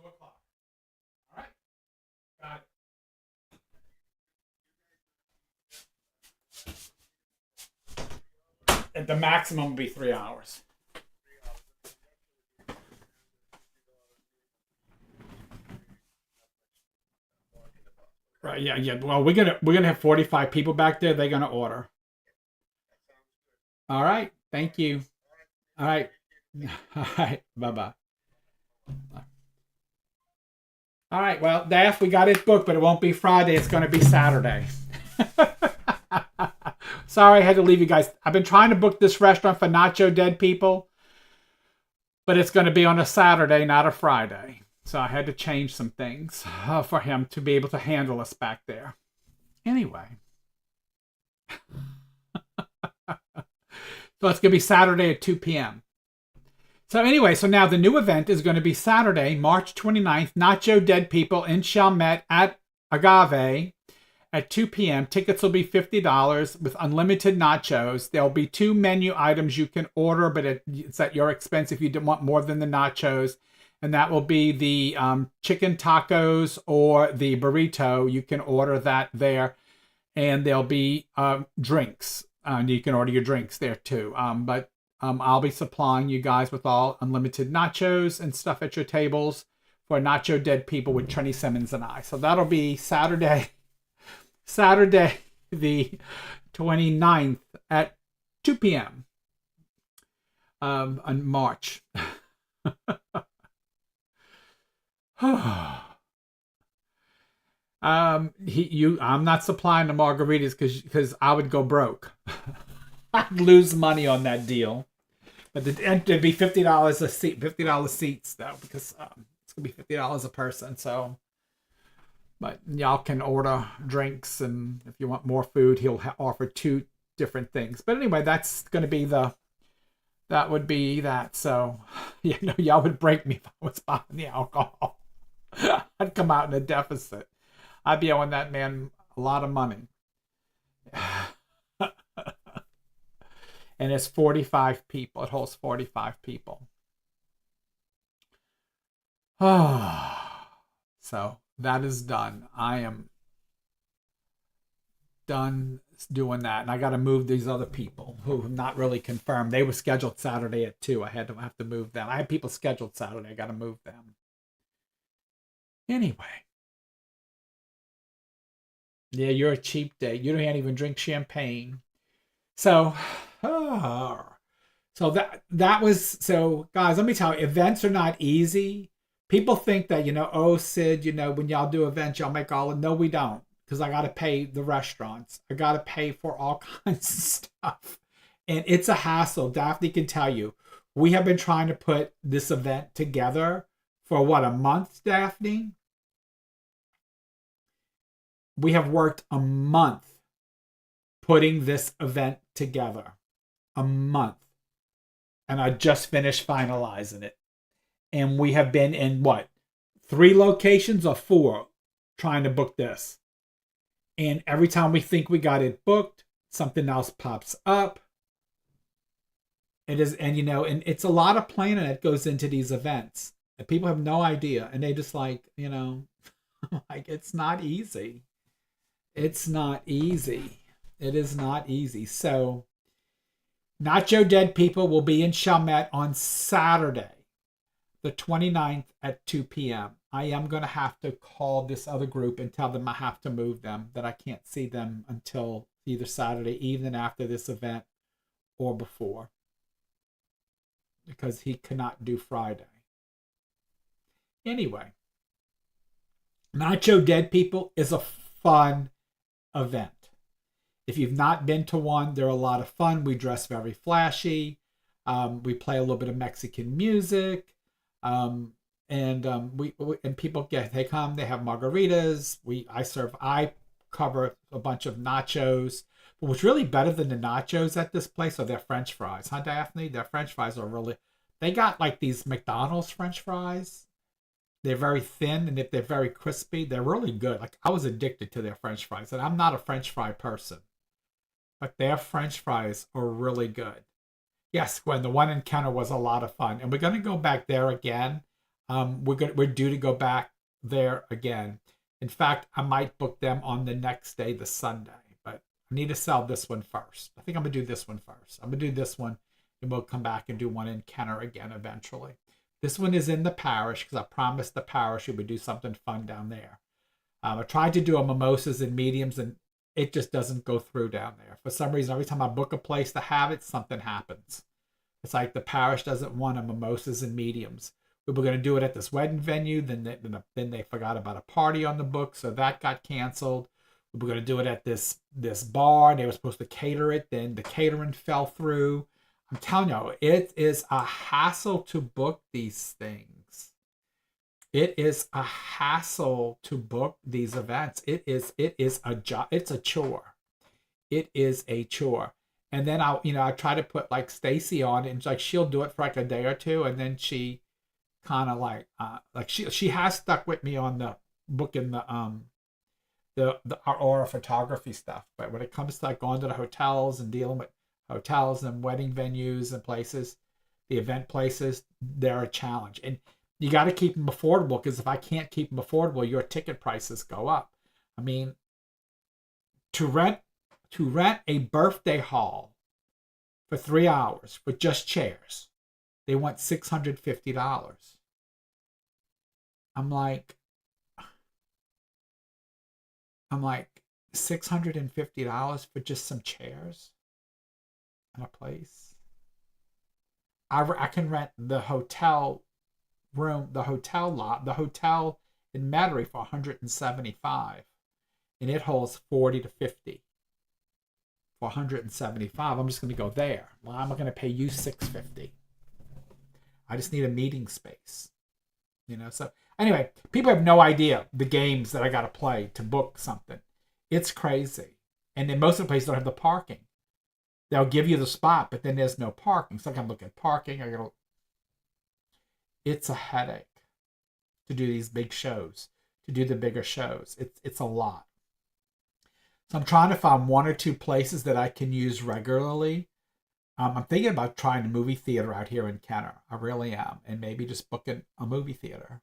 2 o'clock. All right. Got it. And the maximum would be 3 hours. Right. Yeah. Yeah. Well, we're gonna have 45 people back there. They're gonna order. All right. Thank you. All right. All right. Bye bye. All right. Well, Daph, we got it booked, but it won't be Friday. It's going to be Saturday. Sorry, I had to leave you guys. I've been trying to book this restaurant for Nacho Dead people, but it's going to be on a Saturday, not a Friday. So I had to change some things for him to be able to handle us back there. Anyway. So it's going to be Saturday at 2 p.m. So anyway, so now the new event is going to be Saturday, March 29th, Nacho Dead People in Chalmette at Agave at 2 p.m. Tickets will be $50 with unlimited nachos. There'll be 2 menu items you can order, but it's at your expense if you don't want more than the nachos. And that will be the chicken tacos or the burrito. You can order that there. And there'll be drinks. You can order your drinks there too. But I'll be supplying you guys with all unlimited nachos and stuff at your tables for Nacho Dead People with Trini Simmons and I. So that'll be Saturday the 29th at 2 p.m. On March. I'm not supplying the margaritas because I would go broke. I'd lose money on that deal. But it'd be $50 a seat, $50 seats though, because it's gonna be $50 a person. So, but y'all can order drinks, and if you want more food, he'll offer 2 different things. But anyway, that's gonna be that would be that. So, y'all would break me if I was buying the alcohol. I'd come out in a deficit. I'd be owing that man a lot of money. And it's 45 people. It holds 45 people. So that is done. I am done doing that. And I got to move these other people who have not really confirmed. They were scheduled Saturday at 2. I have to move them. I had people scheduled Saturday. I got to move them. Anyway. Yeah, you're a cheap date. You can't even drink champagne. So, so guys, let me tell you, events are not easy. People think that, oh, Sid, when y'all do events, y'all make no, we don't. Because I got to pay the restaurants. I got to pay for all kinds of stuff. And it's a hassle. Daphne can tell you. We have been trying to put this event together for a month, Daphne? We have worked a month putting this event together. A month. And I just finished finalizing it. And we have been in 3 locations or 4 trying to book this. And every time we think we got it booked, something else pops up. It is, and it's a lot of planning that goes into these events. And people have no idea. And they just like it's not easy. It's not easy. It is not easy. So, Nacho Dead People will be in Chalmette on Saturday, the 29th at 2 p.m. I am going to have to call this other group and tell them I have to move them, that I can't see them until either Saturday evening after this event or before, because he cannot do Friday. Anyway, Nacho Dead People is a fun event. If you've not been to one, they're a lot of fun. We dress very flashy. We play a little bit of Mexican music. And people they come, they have margaritas. I cover a bunch of nachos. But what's really better than the nachos at this place are their French fries. Huh, Daphne? Their French fries are they got like these McDonald's French fries. They're very thin, and if they're very crispy, they're really good. Like, I was addicted to their French fries, and I'm not a French fry person. But their French fries are really good. Yes, Gwen, the one in Kenner was a lot of fun. And we're going to go back there again. We're due to go back there again. In fact, I might book them on the next day, the Sunday, but I need to sell this one first. I think I'm gonna do this one first. I'm gonna do this one, and we'll come back and do one in Kenner again eventually. This one is in the parish because I promised the parish we would do something fun down there. I tried to do a mimosas and mediums, and it just doesn't go through down there. For some reason, every time I book a place to have it, something happens. It's like the parish doesn't want a mimosas and mediums. We were going to do it at this wedding venue. Then they forgot about a party on the book, so that got canceled. We were going to do it at this bar. They were supposed to cater it. Then the catering fell through. I'm telling you, it is a hassle to book these things. It is a hassle to book these events. It is a job. It's a chore. It is a chore. And then I try to put like Stacy on it, and like she'll do it for like a day or two, and then she kind of like she has stuck with me on the booking the our aura photography stuff. But when it comes to like going to the hotels and dealing with hotels and wedding venues and places, the event places, they're a challenge. And you got to keep them affordable, because if I can't keep them affordable, your ticket prices go up. I mean, to rent a birthday hall for 3 hours with just chairs, they want $650. I'm like $650 for just some chairs in a place. I can rent the hotel room, the hotel in Metairie for $175, and it holds 40 to 50. For $175, I'm just going to go there. Well, I'm going to pay you $650. I just need a meeting space, So anyway, people have no idea the games that I got to play to book something. It's crazy, and then most of the places don't have the parking. They'll give you the spot, but then there's no parking. So I can look at parking. It's a headache to do these big shows, to do the bigger shows. It's a lot. So I'm trying to find one or two places that I can use regularly. I'm thinking about trying a movie theater out here in Kenner. I really am. And maybe just booking a movie theater.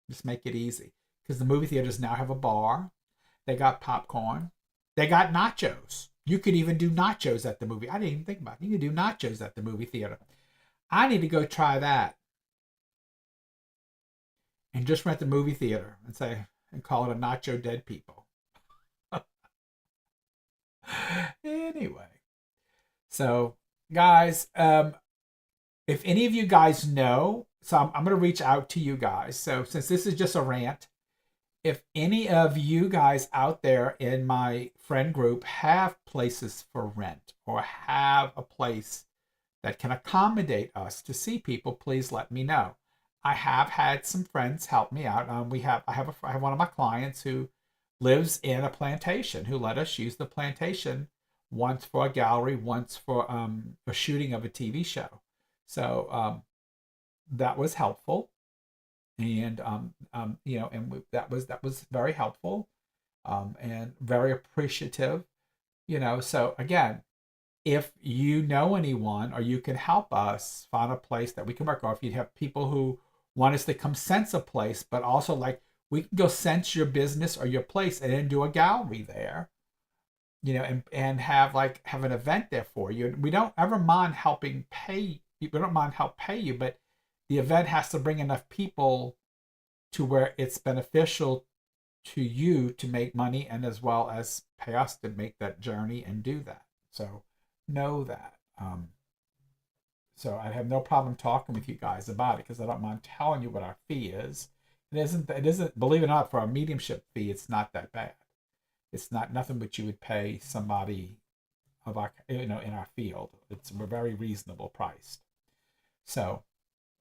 Just make it easy. Because the movie theaters now have a bar. They got popcorn. They got nachos. You could even do nachos at the movie. I didn't even think about it. You could do nachos at the movie theater. I need to go try that. And just rent the movie theater and call it a Nacho Dead People. Anyway, so guys, if any of you guys know, so I'm going to reach out to you guys. So since this is just a rant, if any of you guys out there in my friend group have places for rent or have a place that can accommodate us to see people, please let me know. I have had some friends help me out. I have one of my clients who lives in a plantation who let us use the plantation once for a gallery, once for a shooting of a TV show. So that was helpful, and that was very helpful, and very appreciative. So again, if you know anyone or you can help us find a place that we can work, or if you have people who want us to come sense a place, but also like we can go sense your business or your place and then do a gallery there, and have an event there for you. We don't ever mind helping pay. We don't mind help pay you, but the event has to bring enough people to where it's beneficial to you to make money, and as well as pay us to make that journey and do that. So know that. So I have no problem talking with you guys about it, because I don't mind telling you what our fee is. It isn't, believe it or not, for a mediumship fee, it's not that bad. It's not nothing but you would pay somebody of our, in our field. We're very reasonable priced. So,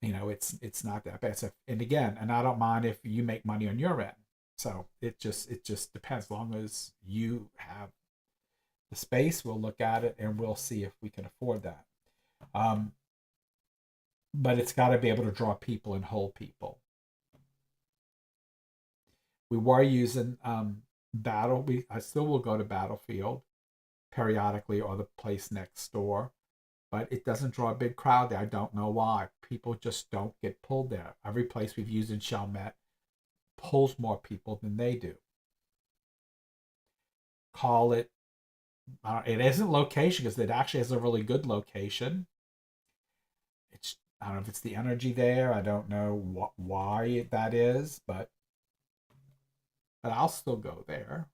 it's not that bad. So, and again, and I don't mind if you make money on your end. So it just depends. As long as you have the space, we'll look at it and we'll see if we can afford that. But it's got to be able to draw people and hold people. We were using I still will go to Battlefield periodically, or the place next door. but it doesn't draw a big crowd there. I don't know why. People just don't get pulled there. Every place we've used in Chalmette pulls more people than they do. Call it, it isn't location, because it actually has a really good location. I don't know if it's the energy there. I don't know why that is, but I'll still go there.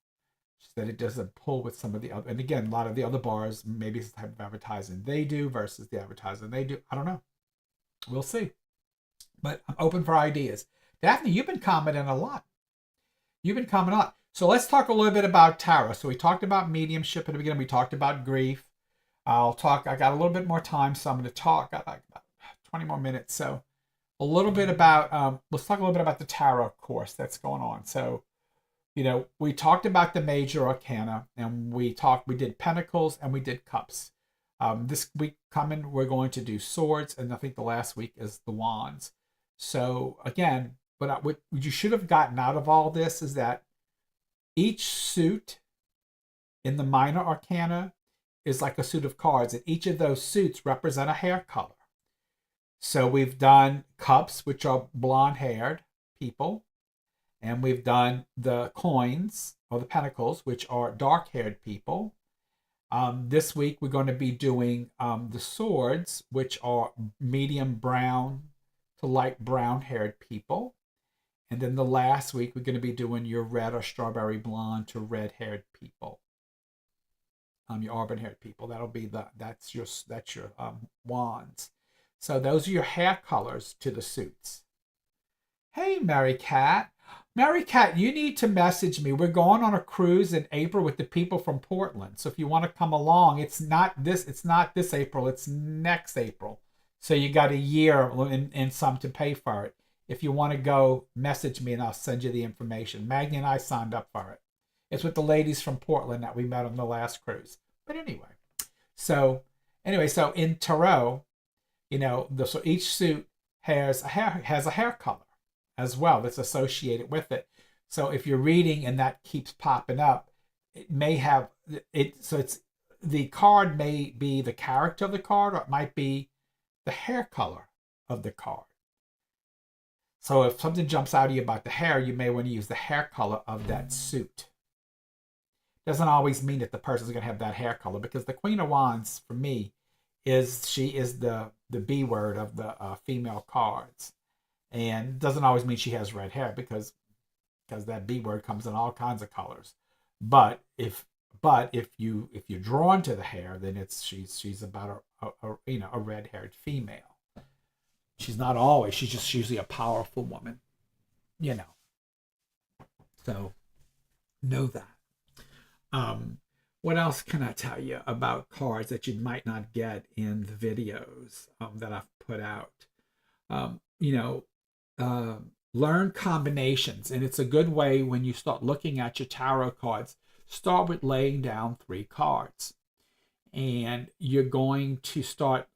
Just that it doesn't pull with some of the other. And again, a lot of the other bars, maybe it's the type of advertising they do versus the advertising they do. I don't know. We'll see. But I'm open for ideas. Daphne, you've been commenting a lot. So let's talk a little bit about tarot. So we talked about mediumship at the beginning. We talked about grief. I got a little bit more time, so I'm going to talk. I got like about 20 more minutes. So a little bit about, let's talk a little bit about the tarot course that's going on. So, we talked about the major arcana, and we did pentacles and we did cups. This week coming, we're going to do swords, and I think the last week is the wands. So again, what you should have gotten out of all this is that each suit in the minor arcana is like a suit of cards, and each of those suits represent a hair color. So we've done cups, which are blonde-haired people, and we've done the coins, or the pentacles, which are dark-haired people. This week, we're going to be doing the swords, which are medium brown to light brown-haired people. And then the last week, we're going to be doing your red or strawberry blonde to red-haired people. Your auburn-haired people. That's your wands. So those are your hair colors to the suits. Hey, Mary Cat. Mary Cat, you need to message me. We're going on a cruise in April with the people from Portland. So if you want to come along, it's not this April, it's next April. So you got a year and some to pay for it. If you want to go, message me and I'll send you the information. Maggie and I signed up for it. It's with the ladies from Portland that we met on the last cruise. But so in tarot, so each suit has a hair color as well that's associated with it. So if you're reading and that keeps popping up, it may have it. So it's the card may be the character of the card, or it might be the hair color of the card. So if something jumps out at you about the hair, you may want to use the hair color of that suit. Doesn't always mean that the person's going to have that hair color, because the Queen of Wands, for me, she is the B word of the female cards. And doesn't always mean she has red hair, because that B word comes in all kinds of colors. But if you're drawn to the hair, then she's about a red-haired female. She's not always. She's just usually a powerful woman. So know that. What else can I tell you about cards that you might not get in the videos that I've put out? Learn combinations. And it's a good way when you start looking at your tarot cards, start with laying down 3 cards. And you're going to start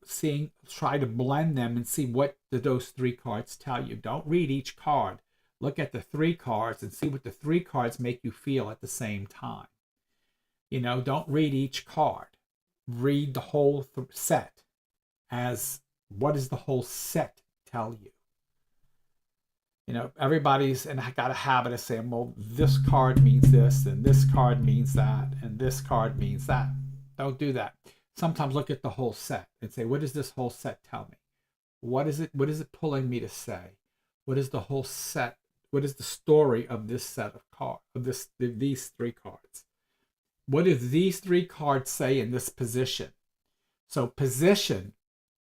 try to blend them and see what those 3 cards tell you. Don't read each card. Look at the 3 cards and see what the 3 cards make you feel at the same time. Don't read each card. Read the whole set as what does the whole set tell you? Everybody's, and I got a habit of saying, well, this card means this, and this card means that, and this card means that. Don't do that. Sometimes look at the whole set and say, what does this whole set tell me? What is it pulling me to say? What is the whole set? What is the story of this set of cards, these 3 cards? What do these 3 cards say in this position? So position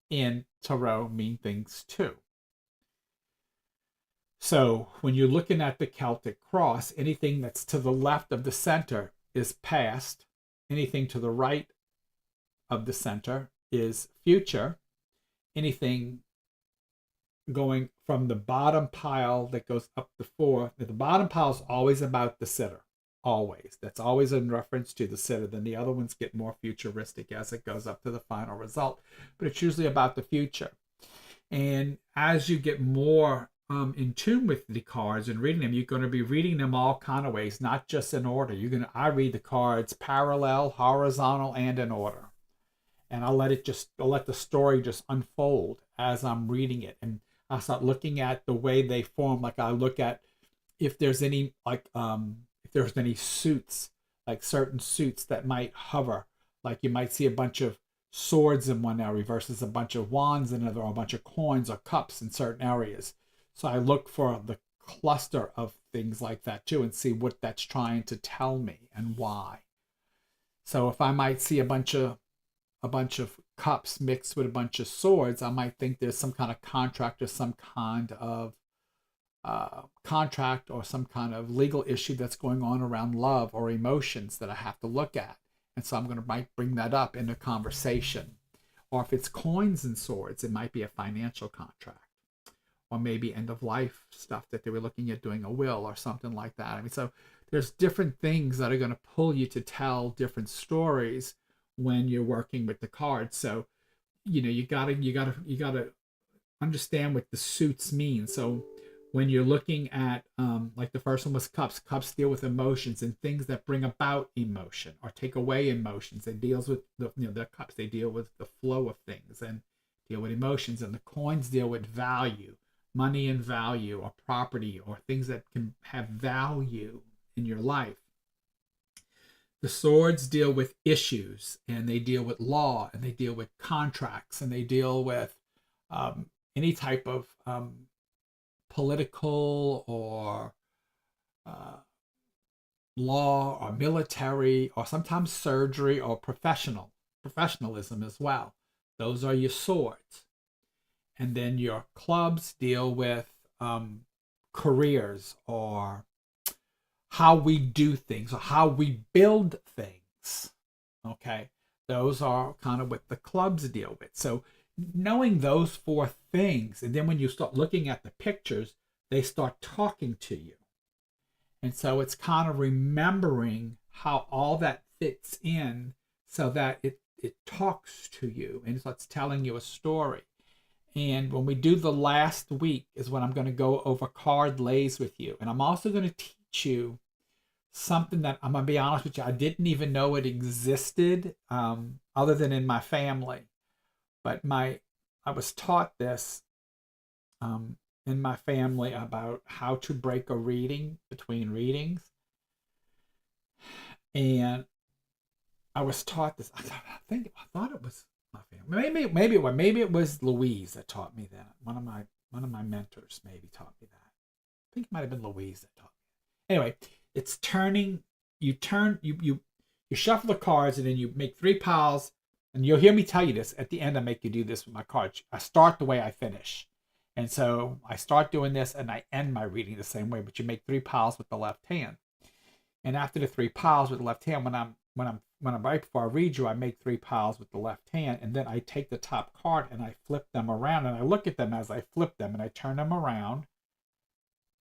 in tarot mean things too. So when you're looking at the Celtic cross, anything that's to the left of the center is past. Anything to the right of the center is future. Anything going from the bottom pile that goes up to 4, the bottom pile is always about the sitter. Always. That's always in reference to the sitter. Then the other ones get more futuristic as it goes up to the final result. But it's usually about the future. And as you get more in tune with the cards and reading them, you're going to be reading them all kind of ways, not just in order. I read the cards parallel, horizontal, and in order. and I'll let the story just unfold as I'm reading it, and I'll start looking at the way they form. Like I look at if there's any if there's any suits, like certain suits that might hover, like you might see a bunch of swords in one area versus a bunch of wands in another, or a bunch of coins or cups in certain areas. So I look for the cluster of things like that too and see what that's trying to tell me and why. So if I might see a bunch of cups mixed with a bunch of swords, I might think there's some kind of contract or some kind of contract or some kind of legal issue that's going on around love or emotions that I have to look at. And so I'm going to might bring that up in a conversation. Or if it's coins and swords, it might be a financial contract, or maybe end of life stuff that they were looking at doing a will or something like that. I mean, so there's different things that are going to pull you to tell different stories when you're working with the cards. So, you gotta understand what the suits mean. So when you're looking at like the first one was cups. Cups deal with emotions and things that bring about emotion or take away emotions. It deals with the cups. They deal with the flow of things and deal with emotions. And the coins deal with value, money and value, or property, or things that can have value in your life. The swords deal with issues, and they deal with law, and they deal with contracts, and they deal with any type of political or uh, law or military, or sometimes surgery or professionalism as well. Those are your swords. And then your clubs deal with careers, or how we do things, or how we build things. Okay, those are kind of what the clubs deal with. So knowing those four things, and then when you start looking at the pictures, they start talking to you. And so it's kind of remembering how all that fits in so that it talks to you and it's telling you a story. And when we do the last week is when I'm going to go over card lays with you. And I'm also going to teach you something that, I'm going to be honest with you, I didn't even know it existed other than in my family. But I was taught this in my family about how to break a reading between readings. And I was taught this. I thought it was my family. Maybe it was Louise that taught me that. One of my mentors maybe taught me that. I think it might have been Louise that taught me. Anyway, it's turning. You shuffle the cards, and then you make three piles. And you'll hear me tell you this at the end. I make you do this with my cards. I start the way I finish, and so I start doing this, and I end my reading the same way. But you make three piles with the left hand, and after the three piles with the left hand, when I'm right before I read you, I make three piles with the left hand, and then I take the top card and I flip them around, and I look at them as I flip them, and I turn them around,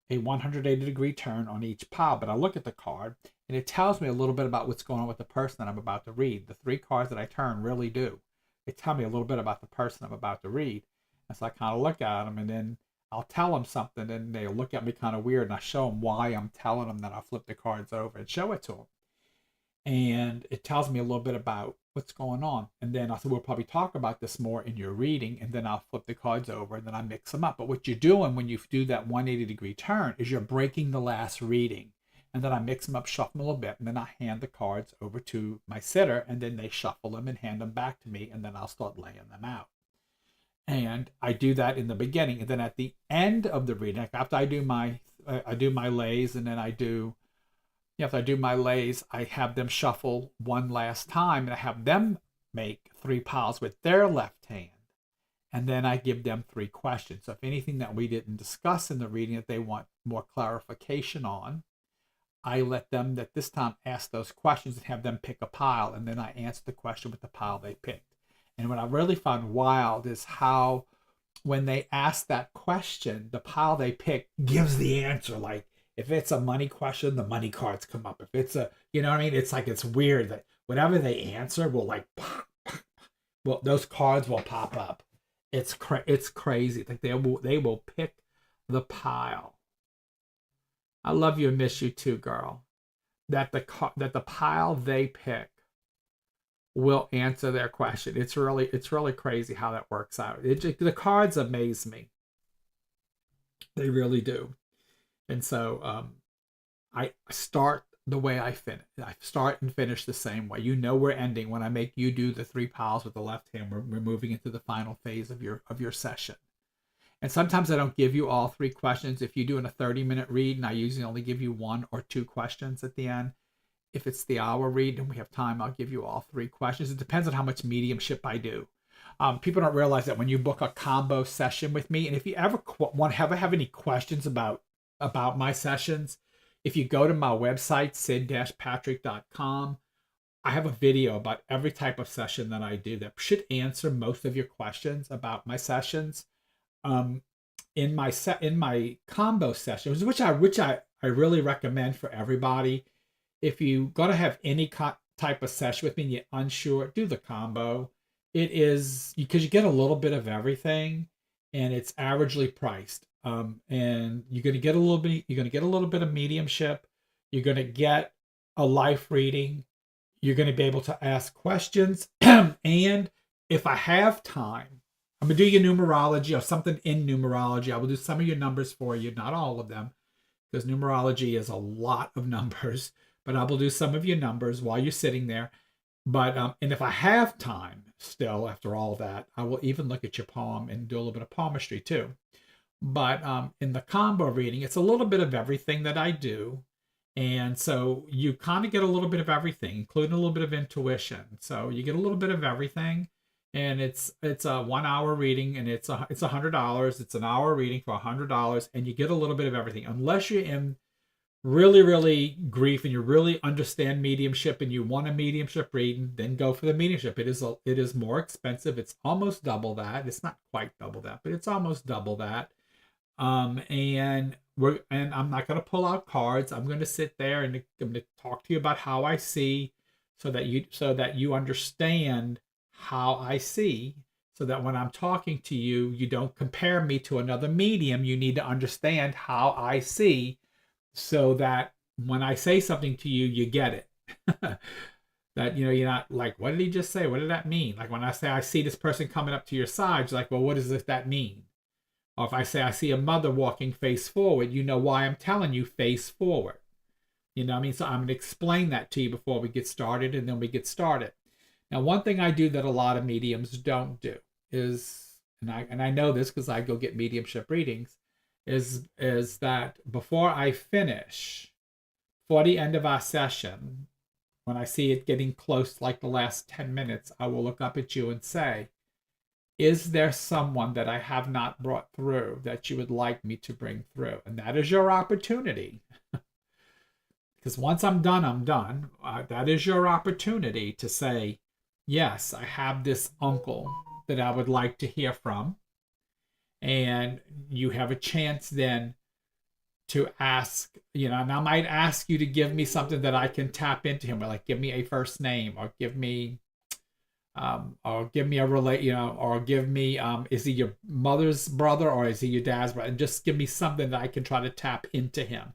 a 180-degree turn on each pile. But I look at the card, and it tells me a little bit about what's going on with the person that I'm about to read. The three cards that I turn really do. They tell me a little bit about the person I'm about to read. And so I kind of look at them, and then I'll tell them something, and they'll look at me kind of weird, and I show them why I'm telling them that. I flip the cards over and show it to them. And it tells me a little bit about what's going on. And then I said, we'll probably talk about this more in your reading, and then I'll flip the cards over, and then I mix them up. But what you're doing when you do that 180-degree turn is you're breaking the last reading. And then I mix them up, shuffle them a little bit, and then I hand the cards over to my sitter, and then they shuffle them and hand them back to me, and then I'll start laying them out. And I do that in the beginning, and then at the end of the reading, after I do my lays, and then after I do my lays, I have them shuffle one last time, and I have them make three piles with their left hand. And then I give them three questions. So if anything that we didn't discuss in the reading that they want more clarification on, I let them at this time ask those questions and have them pick a pile, and then I answer the question with the pile they picked. And what I really found wild is how when they ask that question, the pile they pick gives the answer. Like if it's a money question, the money cards come up. If it's you know what I mean? It's like, it's weird that whatever they answer will like pop, well, those cards will pop up. It's crazy. Like they will pick the pile. I love you and miss you too, girl. That the pile they pick will answer their question. It's really crazy how that works out. The cards amaze me. They really do. And so I start the way I finish. I start and finish the same way. You know we're ending when I make you do the 3 piles with the left hand. We're moving into the final phase of your session. And sometimes I don't give you all 3 questions. If you're doing a 30-minute read, and I usually only give you 1 or 2 questions at the end. If it's the hour read and we have time, I'll give you all 3 questions. It depends on how much mediumship I do. People don't realize that when you book a combo session with me, and if you ever have any questions about my sessions, if you go to my website, sid-patrick.com, I have a video about every type of session that I do that should answer most of your questions about my sessions. In my combo sessions, which I really recommend for everybody. If you're gonna have any type of session with me and you're unsure, do the combo. It is because you get a little bit of everything, and it's averagely priced. And you're gonna get a little bit. You're gonna get a little bit of mediumship. You're gonna get a life reading. You're gonna be able to ask questions, and if I have time, I'm gonna do your numerology or something in numerology. I will do some of your numbers for you, not all of them, because numerology is a lot of numbers. But I will do some of your numbers while you're sitting there. But and if I have time still after all that, I will even look at your palm and do a little bit of palmistry too. But in the combo reading, it's a little bit of everything that I do. And so you kind of get a little bit of everything, including a little bit of intuition. So you get a little bit of everything. And it's a 1 hour reading, and it's $100. It's an hour reading for $100, and you get a little bit of everything. Unless you're in really grief and you really understand mediumship and you want a mediumship reading, then go for the mediumship. It is more expensive. It's almost double that. It's not quite double that, but it's almost double that. And I'm not going to pull out cards. I'm going to sit there and I'm going to talk to you about how I see, so that you understand how I see, so that when I'm talking to you, you don't compare me to another medium. You need to understand how I see, so that when I say something to you, you get it. That, you're not like, what did he just say? What did that mean? Like when I say, I see this person coming up to your side, you're like, well, what does that mean? Or if I say, I see a mother walking face forward, you know why I'm telling you face forward. You know what I mean? So I'm going to explain that to you before we get started, and then we get started. Now, one thing I do that a lot of mediums don't do is, and I know this because I go get mediumship readings, is that before I finish, for the end of our session, when I see it getting close, like the last 10 minutes, I will look up at you and say, is there someone that I have not brought through that you would like me to bring through? And that is your opportunity. Because once I'm done, I'm done. That is your opportunity to say, yes, I have this uncle that I would like to hear from. And you have a chance then to ask, and I might ask you to give me something that I can tap into him, like give me a first name, or give me a relate, or give me, is he your mother's brother or is he your dad's brother? And just give me something that I can try to tap into him.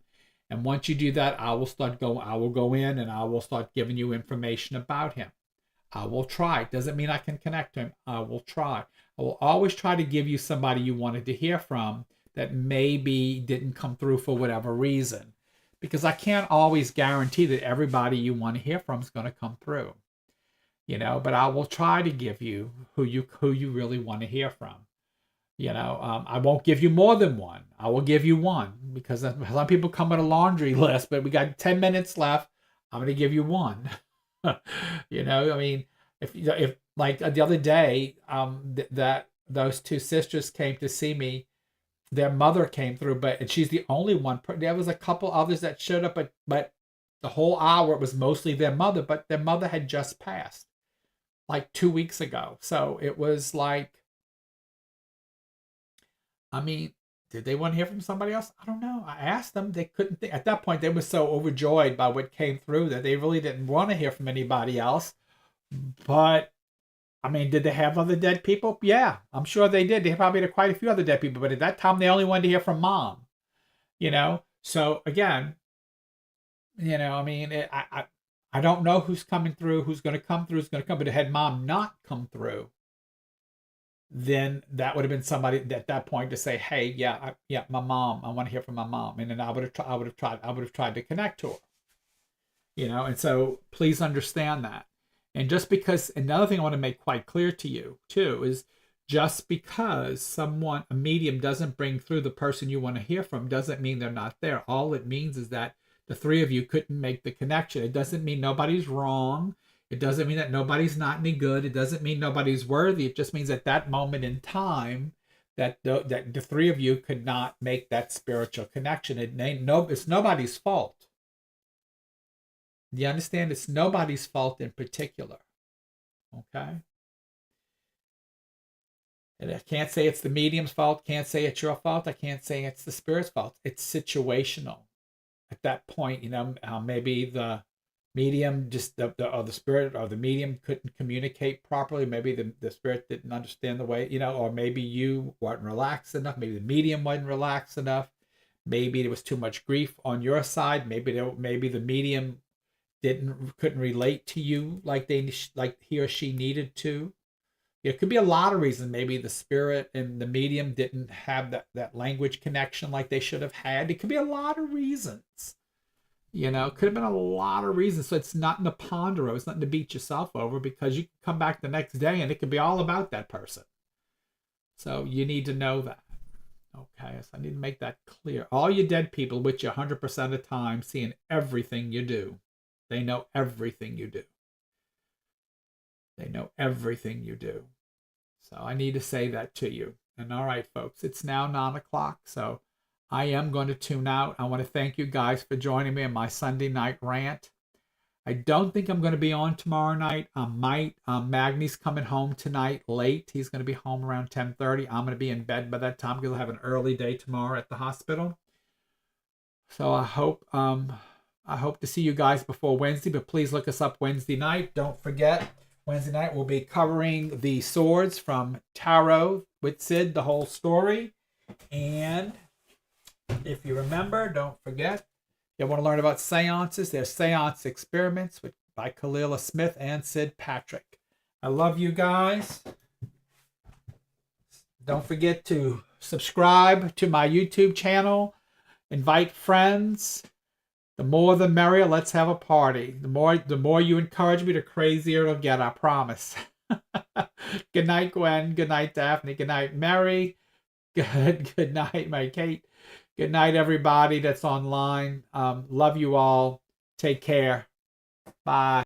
And once you do that, I will go in and I will start giving you information about him. I will try. Doesn't mean I can connect to him. I will try. I will always try to give you somebody you wanted to hear from that maybe didn't come through for whatever reason. Because I can't always guarantee that everybody you want to hear from is going to come through. But I will try to give you who you really want to hear from. I won't give you more than one. I will give you one, because some people come with a laundry list, but we got 10 minutes left. I'm going to give you one. I mean, if like the other day, that those 2 sisters came to see me, their mother came through, and she's the only one. There was a couple others that showed up, but the whole hour it was mostly their mother, but their mother had just passed like 2 weeks ago. So it was like, I mean, did they want to hear from somebody else? I don't know. I asked them. They couldn't think. At that point, they were so overjoyed by what came through that they really didn't want to hear from anybody else. But, I mean, did they have other dead people? Yeah, I'm sure they did. They probably had quite a few other dead people. But at that time, they only wanted to hear from Mom. So, again, I mean, I don't know who's coming through, who's going to come through, who's going to come. But had mom not come through, then that would have been somebody at that point to say, "Hey, yeah, my mom. I want to hear from my mom." And then I would have, I would have tried to connect to her. And so please understand that. And just because, another thing I want to make quite clear to you too is, just because a medium doesn't bring through the person you want to hear from, doesn't mean they're not there. All it means is that the three of you couldn't make the connection. It doesn't mean nobody's wrong. It doesn't mean that nobody's not any good. It doesn't mean nobody's worthy. It just means at that moment in time that the three of you could not make that spiritual connection. It's nobody's fault. Do you understand? It's nobody's fault in particular. Okay? And I can't say it's the medium's fault. Can't say it's your fault. I can't say it's the spirit's fault. It's situational. At that point, maybe the medium or the spirit or the medium couldn't communicate properly. Maybe the spirit didn't understand the way, or maybe you weren't relaxed enough. Maybe the medium wasn't relaxed enough. Maybe there was too much grief on your side. Maybe the medium couldn't relate to you like he or she needed to. It could be a lot of reasons. Maybe the spirit and the medium didn't have that language connection like they should have had. It could be a lot of reasons. It could have been a lot of reasons. So it's nothing to ponder over. It's nothing to beat yourself over, because you can come back the next day and it could be all about that person. So you need to know that. Okay, so I need to make that clear. All you dead people with you 100% of the time, seeing everything you do. They know everything you do. They know everything you do. So I need to say that to you. And all right, folks, it's now 9 o'clock. So I am going to tune out. I want to thank you guys for joining me on my Sunday night rant. I don't think I'm going to be on tomorrow night. I might. Magni's coming home tonight late. He's going to be home around 10:30. I'm going to be in bed by that time because I'll have an early day tomorrow at the hospital. So I hope to see you guys before Wednesday, but please look us up Wednesday night. Don't forget, Wednesday night we'll be covering the swords from Tarot with Sid, the whole story. And if you remember, don't forget, if you want to learn about seances, there's Seance Experiments by Kalila Smith and Sid Patrick. I love you guys. Don't forget to subscribe to my YouTube channel. Invite friends. The more the merrier. Let's have a party. The more you encourage me, the crazier it'll get, I promise. Good night, Gwen. Good night, Daphne. Good night, Mary. Good night, my Kate. Good night, everybody that's online. Love you all. Take care. Bye.